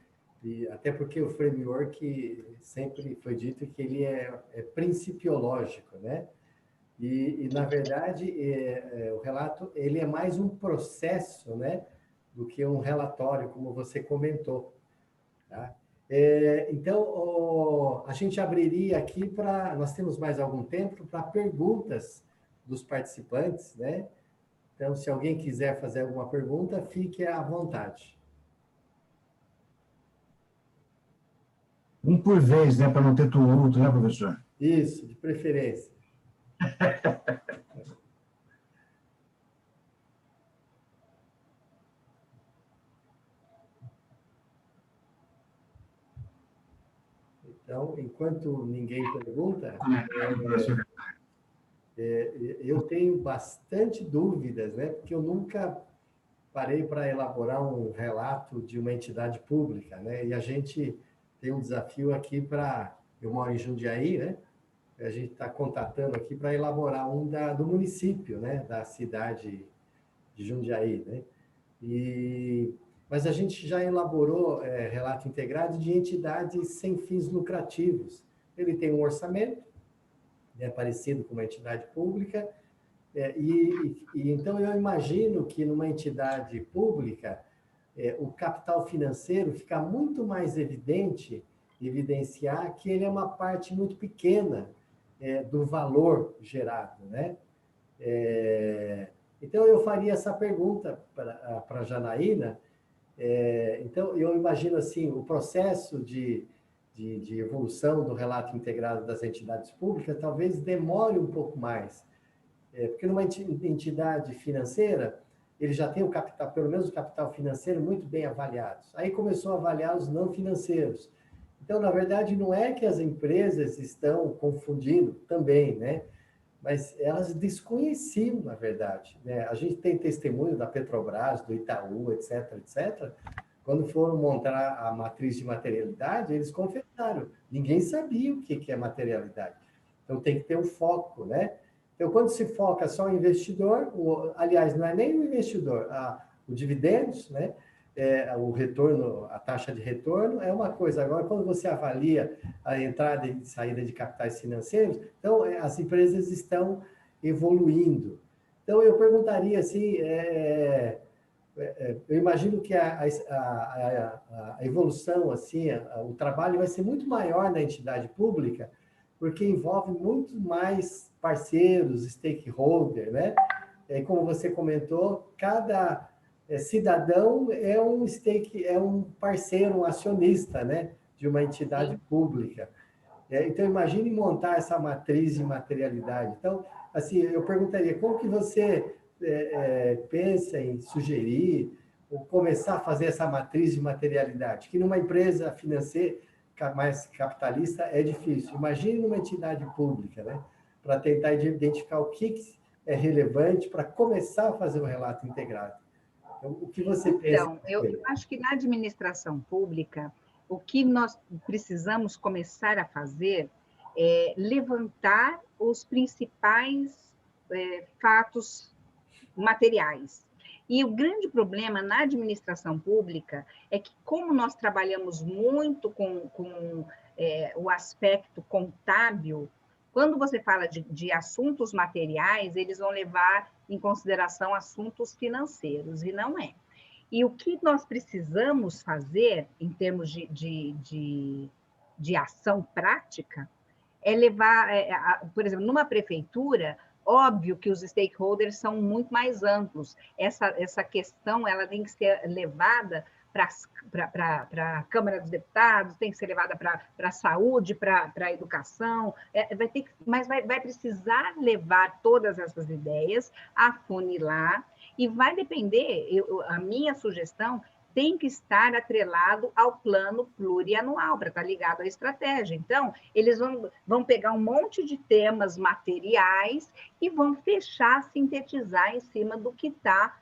e até porque o framework sempre foi dito que ele é principiológico, né? E na verdade, o relato ele é mais um processo, né, do que um relatório, como você comentou. Tá? Então, a gente abriria aqui para... Nós temos mais algum tempo para perguntas dos participantes, né? Então, se alguém quiser fazer alguma pergunta, fique à vontade. Um por vez, né, para não ter tumulto, né, professor? Isso, de preferência. Então, enquanto ninguém pergunta, eu tenho bastante dúvidas, né? Porque eu nunca parei para elaborar um relato de uma entidade pública, né? E a gente tem um desafio aqui para... Eu moro em Jundiaí, né? A gente está contatando aqui para elaborar um do município, né? Da cidade de Jundiaí, né? Mas a gente já elaborou relato integrado de entidades sem fins lucrativos. Ele tem um orçamento, parecido com uma entidade pública, então eu imagino que numa entidade pública o capital financeiro fica muito mais evidenciar que ele é uma parte muito pequena do valor gerado, né? Então eu faria essa pergunta para a Janaína. Então eu imagino assim, o processo de evolução do relato integrado das entidades públicas talvez demore um pouco mais. Porque numa entidade financeira, ele já tem o capital, pelo menos o capital financeiro, muito bem avaliado. Aí começou a avaliar os não financeiros. Então, na verdade, não é que as empresas estão confundindo também, né? mas elas desconheciam, na verdade, né? A gente tem testemunho da Petrobras, do Itaú, etc., etc. Quando foram montar a matriz de materialidade, eles confessaram, ninguém sabia o que é materialidade. Então, tem que ter um foco, né? Então, quando se foca só em investidor, aliás, não é nem o investidor, o dividendos, né? O retorno, a taxa de retorno é uma coisa. Agora, quando você avalia a entrada e saída de capitais financeiros, então, as empresas estão evoluindo. Então, eu perguntaria assim, eu imagino que a evolução, assim, o trabalho vai ser muito maior na entidade pública, porque envolve muito mais parceiros, stakeholder, né? Como você comentou, cada cidadão é um parceiro, um acionista, né? De uma entidade pública. Então, imagine montar essa matriz de materialidade. Então, assim, eu perguntaria, como que você pensa em sugerir ou começar a fazer essa matriz de materialidade? Que numa empresa financeira mais capitalista é difícil. Imagine numa entidade pública, né? Para tentar identificar o que é relevante para começar a fazer o relato integrado. Então, o que você pensa? Então, eu acho que na administração pública, o que nós precisamos começar a fazer é levantar os principais fatos materiais. E o grande problema na administração pública é que, como nós trabalhamos muito com o aspecto contábil, quando você fala de assuntos materiais, eles vão levar em consideração assuntos financeiros, e não é. E o que nós precisamos fazer, em termos de ação prática, é levar, por exemplo, numa prefeitura, óbvio que os stakeholders são muito mais amplos. Essa questão ela tem que ser levada para a Câmara dos Deputados, tem que ser levada para a saúde, para a educação, mas vai precisar levar todas essas ideias, afunilar, e vai depender, a minha sugestão tem que estar atrelado ao plano plurianual, para estar ligado à estratégia. Então, eles vão pegar um monte de temas materiais e vão fechar, sintetizar em cima do que está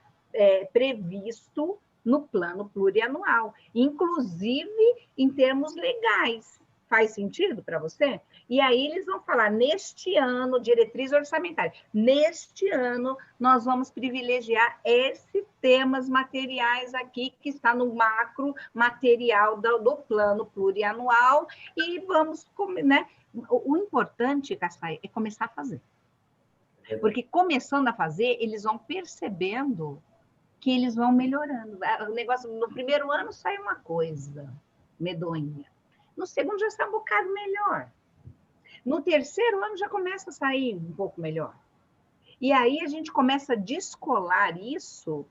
previsto no plano plurianual, inclusive em termos legais. Faz sentido para você? E aí eles vão falar, neste ano, diretriz orçamentária, neste ano nós vamos privilegiar esses temas materiais aqui, que está no macro material do plano plurianual, e vamos, né? O importante, Cassai, é começar a fazer. Porque começando a fazer, eles vão percebendo que eles vão melhorando. O negócio, no primeiro ano sai uma coisa medonha. No segundo já sai um bocado melhor. No terceiro ano já começa a sair um pouco melhor. E aí a gente começa a descolar isso,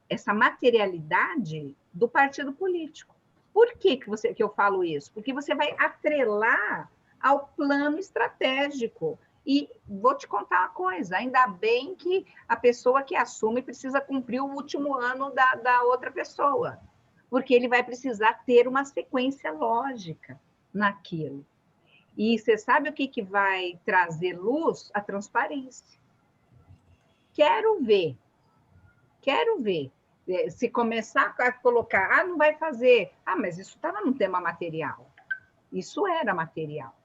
essa materialidade do partido político. Por que eu falo isso? Porque você vai atrelar ao plano estratégico. E vou te contar uma coisa, ainda bem que a pessoa que assume precisa cumprir o último ano da outra pessoa, porque ele vai precisar ter uma sequência lógica naquilo. E você sabe o que vai trazer luz? A transparência. Quero ver. Se começar a colocar, não vai fazer. Mas isso estava num tema material. Isso era material.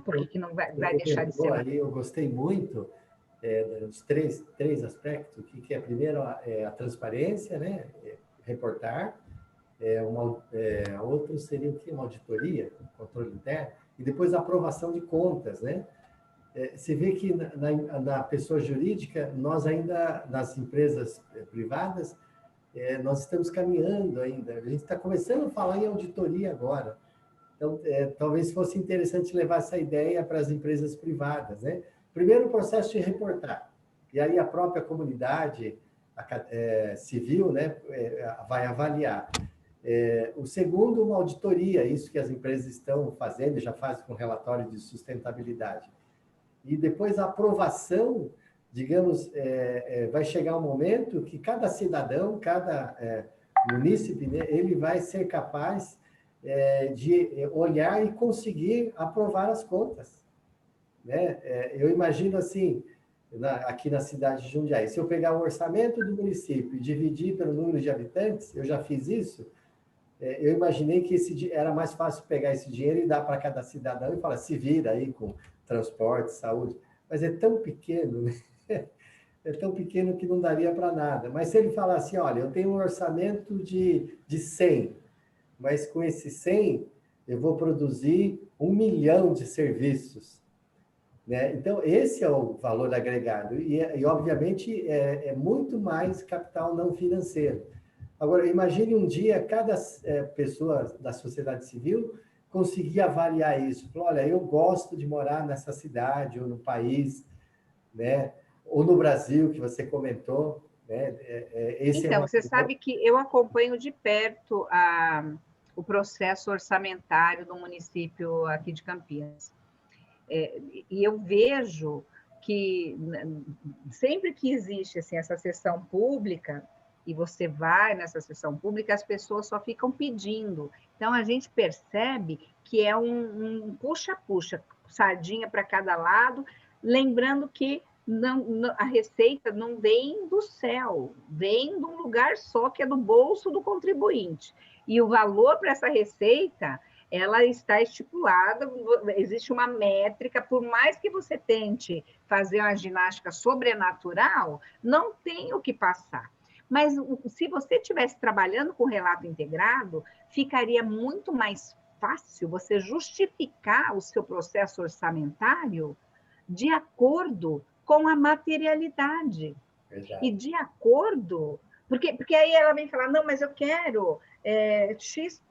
Por que não vai deixar de ser? Aí, eu gostei muito dos três aspectos. O que é primeiro a transparência, né? Reportar. A outra seria o que? Uma auditoria, controle interno, e depois a aprovação de contas, né? Você vê que na pessoa jurídica, nós ainda, nas empresas privadas, nós estamos caminhando ainda. A gente está começando a falar em auditoria agora. Então, talvez fosse interessante levar essa ideia para as empresas privadas, né? Primeiro, o processo de reportar. E aí a própria comunidade civil, né, vai avaliar. O segundo, uma auditoria, isso que as empresas estão fazendo, já fazem com relatório de sustentabilidade. E depois a aprovação, digamos, vai chegar um momento que cada cidadão, cada munícipe, né, ele vai ser capaz de olhar e conseguir aprovar as contas, né? Eu imagino assim, aqui na cidade de Jundiaí, se eu pegar o orçamento do município e dividir pelo número de habitantes, eu já fiz isso, eu imaginei que era mais fácil pegar esse dinheiro e dar para cada cidadão e falar, se vira aí com transporte, saúde. Mas é tão pequeno, né? É tão pequeno que não daria para nada. Mas se ele falar assim, olha, eu tenho um orçamento de 100, mas com esse 100 eu vou produzir 1 milhão de serviços, né? Então, esse é o valor agregado. E obviamente, é muito mais capital não financeiro. Agora, imagine um dia cada pessoa da sociedade civil conseguir avaliar isso. Falar, olha, eu gosto de morar nessa cidade ou no país, né? Ou no Brasil, que você comentou, né? Então, você sabe que eu acompanho de perto o processo orçamentário do município aqui de Campinas. E eu vejo que sempre que existe assim, essa sessão pública, e você vai nessa sessão pública, as pessoas só ficam pedindo. Então, a gente percebe que é um puxa-puxa, sardinha para cada lado, lembrando que a receita não vem do céu, vem de um lugar só, que é do bolso do contribuinte. E o valor para essa receita, ela está estipulada, existe uma métrica, por mais que você tente fazer uma ginástica sobrenatural, não tem o que passar. Mas se você estivesse trabalhando com relato integrado, ficaria muito mais fácil você justificar o seu processo orçamentário de acordo com a materialidade. Exato. E de acordo... Porque aí ela vem falar, não, mas eu quero X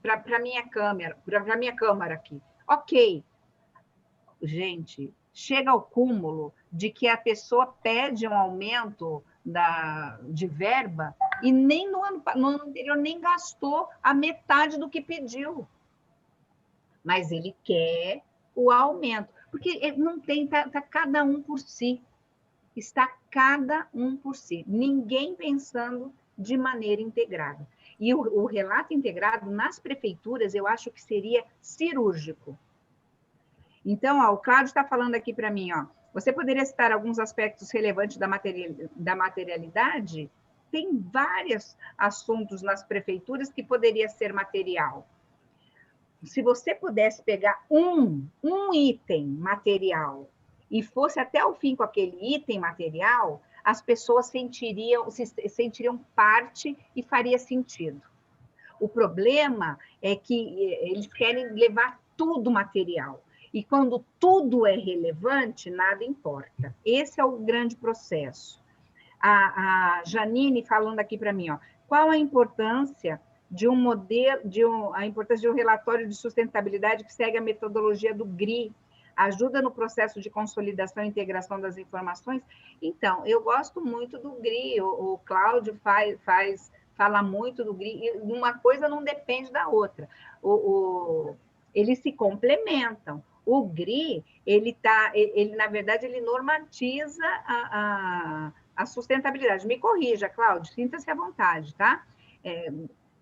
para a minha câmara aqui. Ok. Gente, chega ao cúmulo de que a pessoa pede um aumento de verba e nem no ano anterior nem gastou a metade do que pediu. Mas ele quer o aumento. Porque não tem, está cada um por si. Está cada um por si. Ninguém pensando de maneira integrada. E o relato integrado nas prefeituras, eu acho que seria cirúrgico. Então, o Cláudio está falando aqui para mim, você poderia citar alguns aspectos relevantes da materialidade? Tem vários assuntos nas prefeituras que poderia ser material. Se você pudesse pegar um item material e fosse até o fim com aquele item material, as pessoas se sentiriam parte e faria sentido. O problema é que eles querem levar tudo material. E quando tudo é relevante, nada importa. Esse é o grande processo. A Janine falando aqui para mim, qual a importância de um modelo, a importância de um relatório de sustentabilidade que segue a metodologia do GRI, ajuda no processo de consolidação e integração das informações? Então, eu gosto muito do GRI, o Cláudio fala muito do GRI, e uma coisa não depende da outra. Eles se complementam. O GRI, ele na verdade, ele normatiza a sustentabilidade. Me corrija, Cláudio, sinta-se à vontade, tá?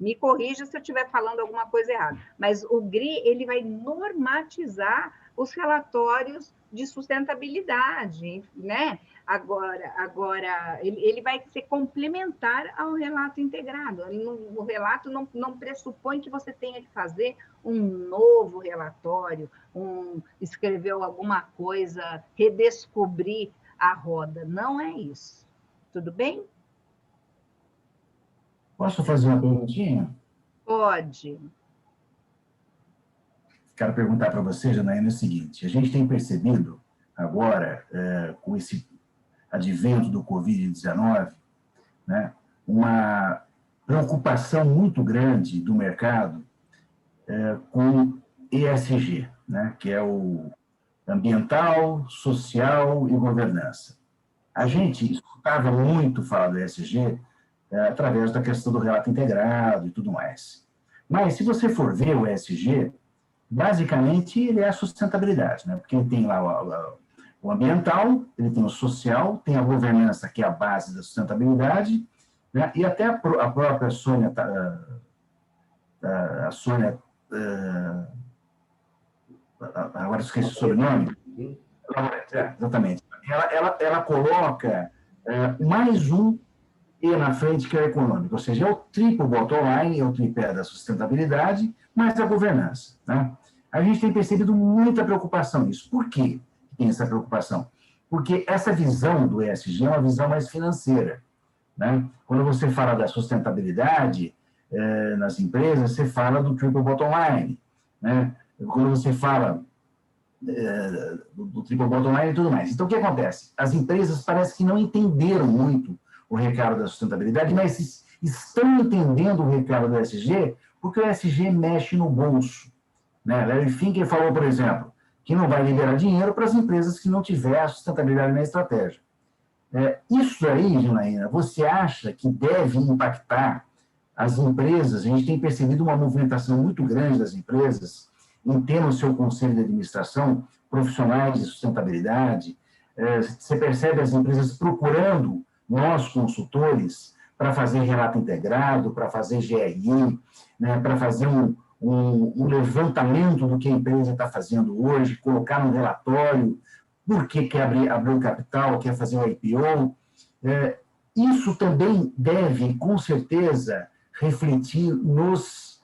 Me corrija se eu estiver falando alguma coisa errada. Mas o GRI, ele vai normatizar os relatórios de sustentabilidade, né? Agora ele vai ser complementar ao relato integrado. O relato não pressupõe que você tenha que fazer um novo relatório, escrever alguma coisa, redescobrir a roda. Não é isso. Tudo bem? Posso fazer uma perguntinha? Pode. Quero perguntar para você, Janaína, o seguinte: a gente tem percebido agora, com esse advento do Covid-19, né, uma preocupação muito grande do mercado com ESG, né, que é o ambiental, social e governança. A gente escutava muito falar do ESG através da questão do relato integrado e tudo mais. Mas, se você for ver o ESG, basicamente, ele é a sustentabilidade, né? Porque ele tem lá o ambiental, ele tem o social, tem a governança, que é a base da sustentabilidade, né? E até a própria Sônia a Sônia, agora esqueci o sobrenome, exatamente, ela coloca mais um E na frente, que é o econômico, ou seja, é o triplo bottom line, é o tripé da sustentabilidade, mais a governança. Né? A gente tem percebido muita preocupação nisso. Por que tem essa preocupação? Porque essa visão do ESG é uma visão mais financeira. Né? Quando você fala da sustentabilidade nas empresas, você fala do triple bottom line. Né? Quando você fala do triple bottom line e tudo mais. Então, o que acontece? As empresas parece que não entenderam muito o recado da sustentabilidade, mas estão entendendo o recado do ESG porque o ESG mexe no bolso. Né? Larry Finker falou, por exemplo, que não vai liberar dinheiro para as empresas que não tiver a sustentabilidade na estratégia. Isso aí, Janaína, você acha que deve impactar as empresas? A gente tem percebido uma movimentação muito grande das empresas em ter no seu conselho de administração profissionais de sustentabilidade. Você percebe as empresas procurando nós, consultores, para fazer relato integrado, para fazer GRI, né, para fazer um levantamento do que a empresa está fazendo hoje, colocar no relatório, por que quer abrir o capital, quer fazer o IPO. Isso também deve, com certeza, refletir nos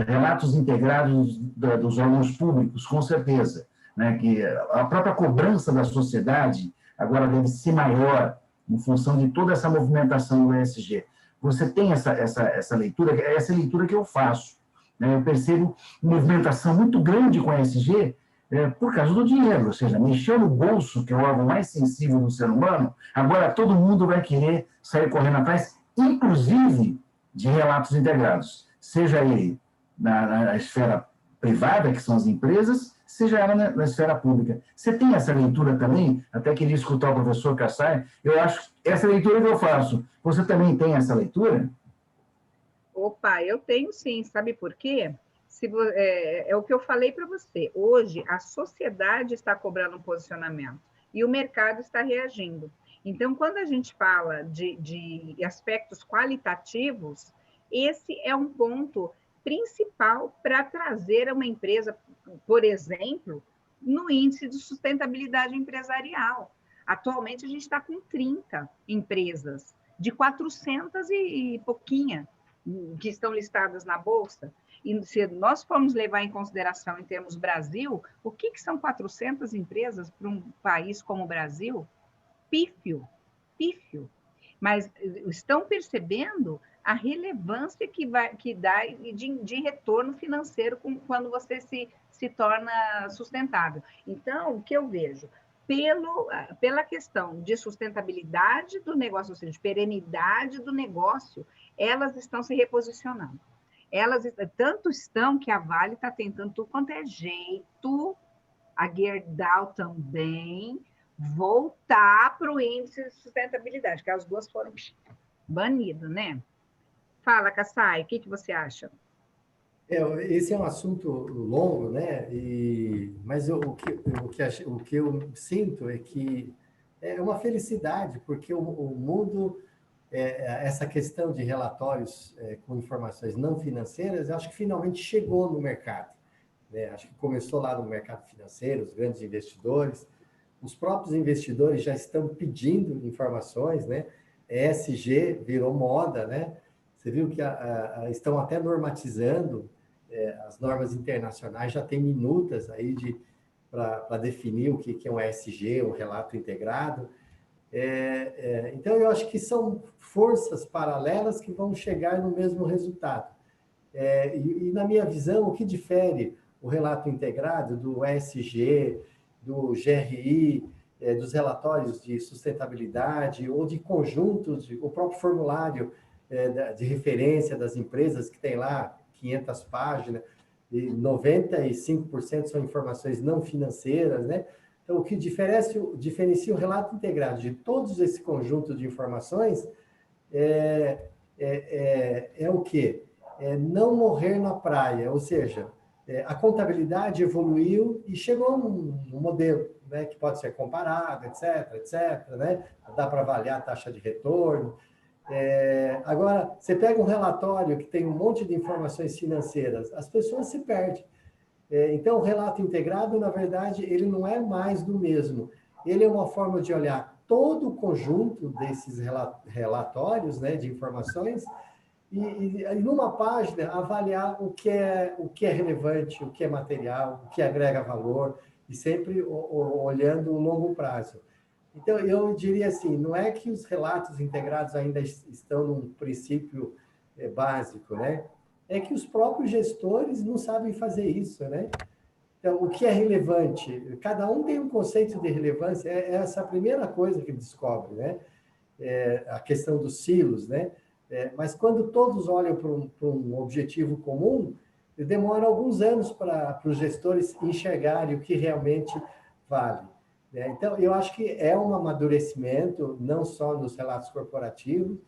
relatos integrados dos órgãos públicos, com certeza. Né, que a própria cobrança da sociedade agora deve ser maior em função de toda essa movimentação do ESG. Você tem essa leitura, é essa leitura que eu faço. Né? Eu percebo uma movimentação muito grande com o ESG por causa do dinheiro, ou seja, mexeu no bolso, que é o órgão mais sensível do ser humano, agora todo mundo vai querer sair correndo atrás, inclusive de relatos integrados, seja ele na esfera privada, que são as empresas, seja ela na esfera pública. Você tem essa leitura também? Até queria escutar o professor Kassai. Eu acho que essa leitura que eu faço, você também tem essa leitura? Opa, eu tenho sim. Sabe por quê? É o que eu falei para você. Hoje, a sociedade está cobrando um posicionamento e o mercado está reagindo. Então, quando a gente fala de aspectos qualitativos, esse é um ponto principal para trazer uma empresa, por exemplo, no índice de sustentabilidade empresarial. Atualmente, a gente está com 30 empresas, de 400 e pouquinha, que estão listadas na Bolsa. E se nós formos levar em consideração, em termos Brasil, o que são 400 empresas para um país como o Brasil? Pífio, pífio. Mas estão percebendo a relevância que dá de retorno financeiro quando você se torna sustentável. Então, o que eu vejo? Pela questão de sustentabilidade do negócio, ou seja, de perenidade do negócio, elas estão se reposicionando. Elas tanto estão que a Vale está tentando tudo quanto é jeito, a Gerdau também, voltar para o índice de sustentabilidade, que as duas foram banidas, né? Fala, Kassai, o que você acha? Esse é um assunto longo, né? Mas o que eu sinto é que é uma felicidade, porque o mundo, essa questão de relatórios com informações não financeiras, acho que finalmente chegou no mercado. Né? Acho que começou lá no mercado financeiro, os grandes investidores. Os próprios investidores já estão pedindo informações, né? ESG virou moda, né? Você viu que estão até normatizando as normas internacionais, já tem minutas aí para definir o que é um ESG, um relato integrado. Então, eu acho que são forças paralelas que vão chegar no mesmo resultado. E na minha visão, o que difere o relato integrado do ESG, do GRI, dos relatórios de sustentabilidade ou de conjuntos, o próprio formulário de referência das empresas, que tem lá 500 páginas, e 95% são informações não financeiras, né? Então, o que diferencia o relato integrado de todos esse conjunto de informações é o quê? É não morrer na praia, ou seja, a contabilidade evoluiu e chegou num modelo, né, que pode ser comparado, etc., né? Dá para avaliar a taxa de retorno. Agora, você pega um relatório que tem um monte de informações financeiras, as pessoas se perdem. Então, o relato integrado, na verdade, ele não é mais do mesmo. Ele é uma forma de olhar todo o conjunto desses relatórios, né, de informações e numa página, avaliar o que é relevante, o que é material, o que agrega valor, e sempre olhando o longo prazo. Então, eu diria assim, não é que os relatos integrados ainda estão num princípio básico, né? É que os próprios gestores não sabem fazer isso, né? Então, o que é relevante? Cada um tem um conceito de relevância, é essa a primeira coisa que descobre, né? A questão dos silos, né? Mas quando todos olham para um objetivo comum, demora alguns anos para os gestores enxergarem o que realmente vale, né? Então, eu acho que é um amadurecimento, não só nos relatos corporativos,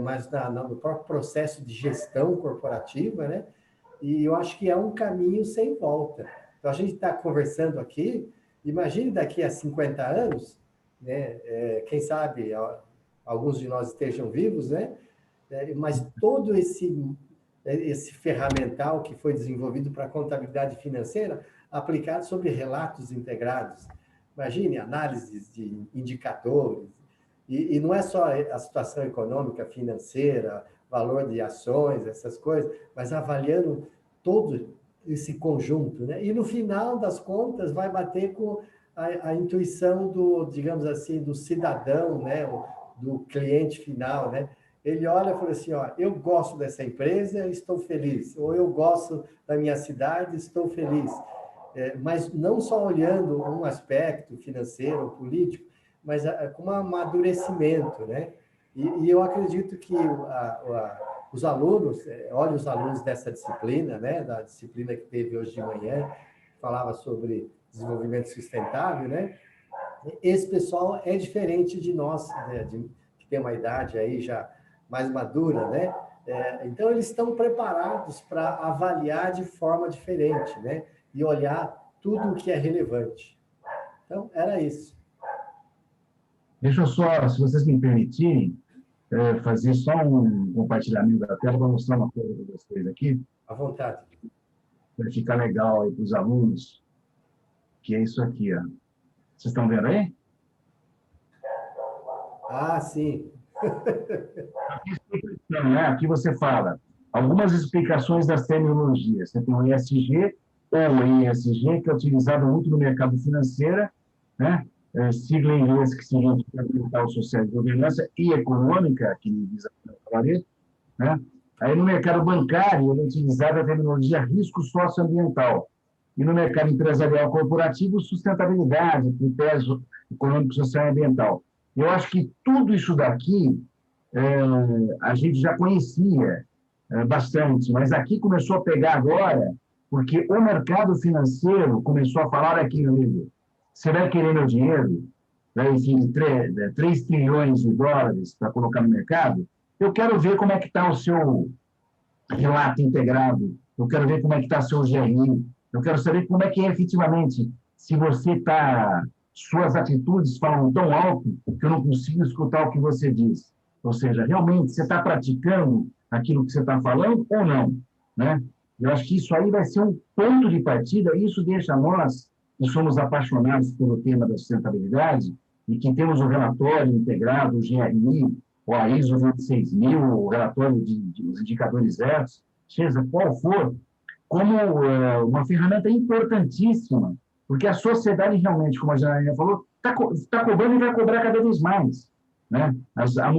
mas no próprio processo de gestão corporativa, né? E eu acho que é um caminho sem volta. Então, a gente está conversando aqui, imagine daqui a 50 anos, né? Quem sabe alguns de nós estejam vivos, né? Mas todo esse ferramental que foi desenvolvido para a contabilidade financeira, aplicado sobre relatos integrados. Imagine análises de indicadores, e não é só a situação econômica, financeira, valor de ações, essas coisas, mas avaliando todo esse conjunto, né? E no final das contas vai bater com a intuição do, digamos assim, do cidadão, né? Do cliente final, né? Ele olha e fala assim, ó, eu gosto dessa empresa, estou feliz. Ou eu gosto da minha cidade, estou feliz. Mas não só olhando um aspecto financeiro ou político, mas com um amadurecimento, né? E eu acredito que os alunos, olha os alunos dessa disciplina, né? Da disciplina que teve hoje de manhã, falava sobre desenvolvimento sustentável, né? Esse pessoal é diferente de nós, né? Que tem uma idade aí já mais madura, né? Então, eles estão preparados para avaliar de forma diferente, né? E olhar tudo o que é relevante. Então, era isso. Deixa eu só, se vocês me permitirem, fazer só um compartilhamento da tela para mostrar uma coisa para vocês aqui. À vontade. Para ficar legal aí para os alunos, que é isso aqui, ó. Vocês estão vendo aí? Ah, sim. Aqui você fala algumas explicações das terminologias. Você tem o ESG ou ESG, que é utilizado muito no mercado financeiro, né? Sigla em inglês que significa ambiental, social, governança e econômica, que me diz a palavra, né? Aí no mercado bancário, ele é utilizado a terminologia risco socioambiental. E no mercado empresarial corporativo, sustentabilidade, critérios econômico, social e ambiental. Eu acho que tudo isso daqui a gente já conhecia bastante, mas aqui começou a pegar agora, porque o mercado financeiro começou a falar aqui, amigo, você vai querer meu dinheiro? Enfim, 3 trilhões de dólares para colocar no mercado? Eu quero ver como é que está o seu relato integrado, eu quero ver como é que está o seu GRI, eu quero saber como é que é efetivamente, se você está... Suas atitudes falam tão alto que eu não consigo escutar o que você diz. Ou seja, realmente você está praticando aquilo que você está falando ou não, né? Eu acho que isso aí vai ser um ponto de partida, e isso deixa nós, que somos apaixonados pelo tema da sustentabilidade, e que temos o relatório integrado, o GRI, ou a ISO 26000, o relatório dos indicadores ETS, seja qual for, como uma ferramenta importantíssima, porque a sociedade realmente, como a Janaína falou, está cobrando e vai cobrar cada vez mais, né? A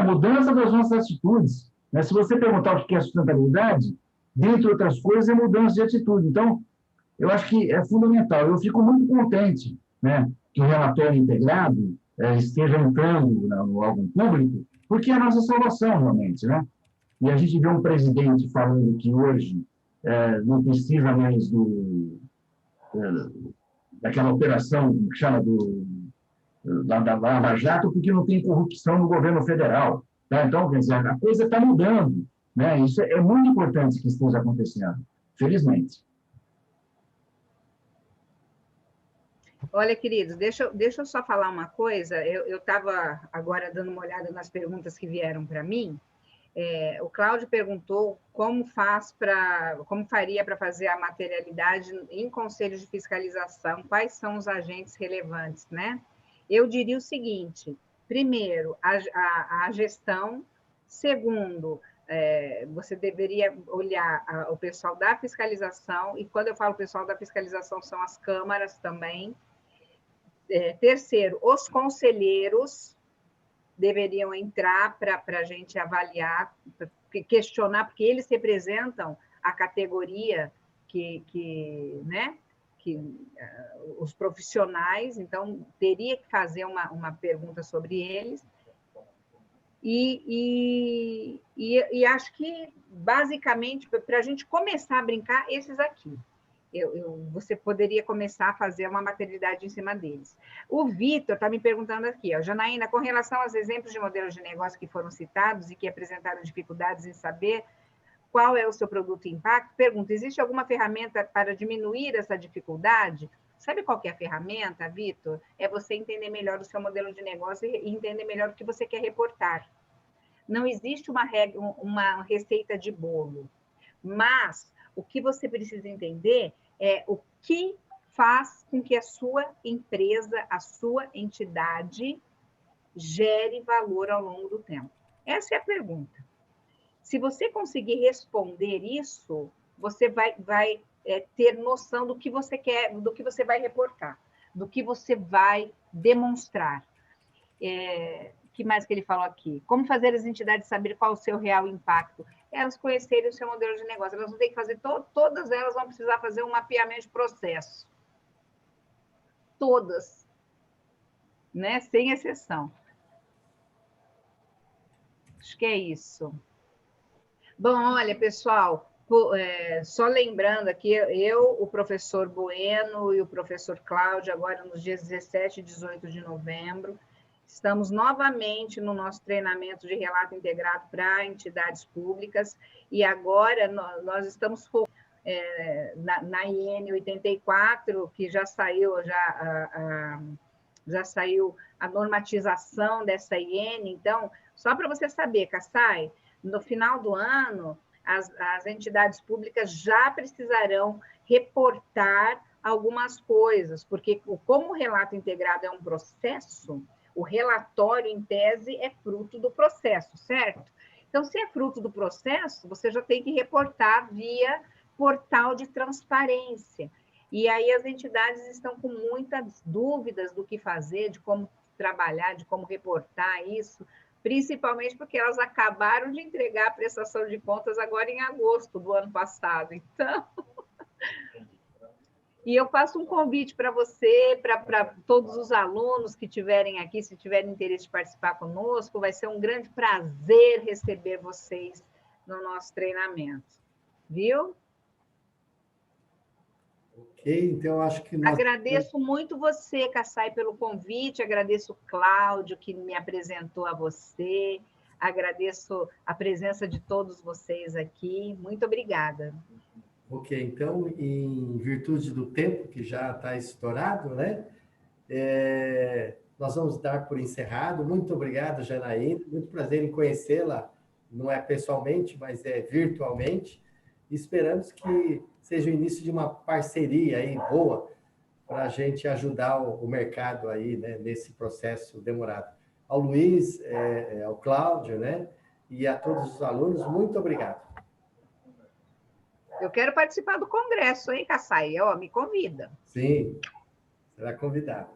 mudança das nossas atitudes, né? Se você perguntar o que é sustentabilidade, dentre outras coisas, é mudança de atitude. Então, eu acho que é fundamental. Eu fico muito contente, né, que o relatório integrado esteja entrando no órgão público, porque é a nossa salvação, realmente, né? E a gente vê um presidente falando que hoje não precisa mais daquela operação que chama da Lava Jato, porque não tem corrupção no governo federal. Tá? Então, quer dizer, a coisa está mudando, né? Isso é muito importante que esteja acontecendo, felizmente. Olha, queridos, deixa eu só falar uma coisa. Eu estava agora dando uma olhada nas perguntas que vieram para mim. O Cláudio perguntou como faria para fazer a materialidade em conselhos de fiscalização, quais são os agentes relevantes, né? Eu diria o seguinte: primeiro, a gestão; segundo, você deveria olhar o pessoal da fiscalização, e quando eu falo pessoal da fiscalização, são as câmaras também. Terceiro, os conselheiros deveriam entrar para a gente avaliar, questionar, porque eles representam a categoria né, os profissionais, então teria que fazer uma pergunta sobre eles. E acho que, basicamente, para a gente começar a brincar, esses aqui. Você poderia começar a fazer uma maternidade em cima deles. O Vitor está me perguntando aqui, ó, Janaína, com relação aos exemplos de modelos de negócio que foram citados e que apresentaram dificuldades em saber qual é o seu produto e impacto, pergunta, existe alguma ferramenta para diminuir essa dificuldade? Sabe qual que é a ferramenta, Vitor? É você entender melhor o seu modelo de negócio e entender melhor o que você quer reportar. Não existe uma receita de bolo, mas o que você precisa entender é o que faz com que a sua empresa, a sua entidade, gere valor ao longo do tempo. Essa é a pergunta. Se você conseguir responder isso, você vai ter noção do que você quer, do que você vai reportar, do que você vai demonstrar. Que mais que ele falou aqui? Como fazer as entidades saber qual o seu real impacto? Elas conhecerem o seu modelo de negócio. Elas vão ter que fazer, todas elas vão precisar fazer um mapeamento de processo. Todas. Né? Sem exceção. Acho que é isso. Bom, olha, pessoal, só lembrando aqui, o professor Bueno e o professor Cláudio, agora nos dias 17 e 18 de novembro, estamos novamente no nosso treinamento de relato integrado para entidades públicas, e agora nós estamos na IN 84, que já saiu, já saiu a normatização dessa IN. Então, só para você saber, Kassai, no final do ano, as entidades públicas já precisarão reportar algumas coisas, porque como o relato integrado é um processo, o relatório, em tese, é fruto do processo, certo? Então, se é fruto do processo, você já tem que reportar via portal de transparência. E aí as entidades estão com muitas dúvidas do que fazer, de como trabalhar, de como reportar isso, principalmente porque elas acabaram de entregar a prestação de contas agora em agosto do ano passado. Então... E eu faço um convite para você, para todos os alunos que estiverem aqui, se tiverem interesse de participar conosco, vai ser um grande prazer receber vocês no nosso treinamento. Viu? Ok, então acho que nós... Agradeço muito você, Kassai, pelo convite, agradeço o Cláudio, que me apresentou a você, agradeço a presença de todos vocês aqui, muito obrigada. Ok, então, em virtude do tempo que já está estourado, né? Nós vamos dar por encerrado. Muito obrigado, Janaína. Muito prazer em conhecê-la, não é pessoalmente, mas é virtualmente. Esperamos que seja o início de uma parceria aí boa para a gente ajudar o mercado aí, né, nesse processo demorado. Ao Luiz, ao Cláudio, né? E a todos os alunos, muito obrigado. Eu quero participar do congresso, hein, Kassai? Me convida. Sim, será convidado.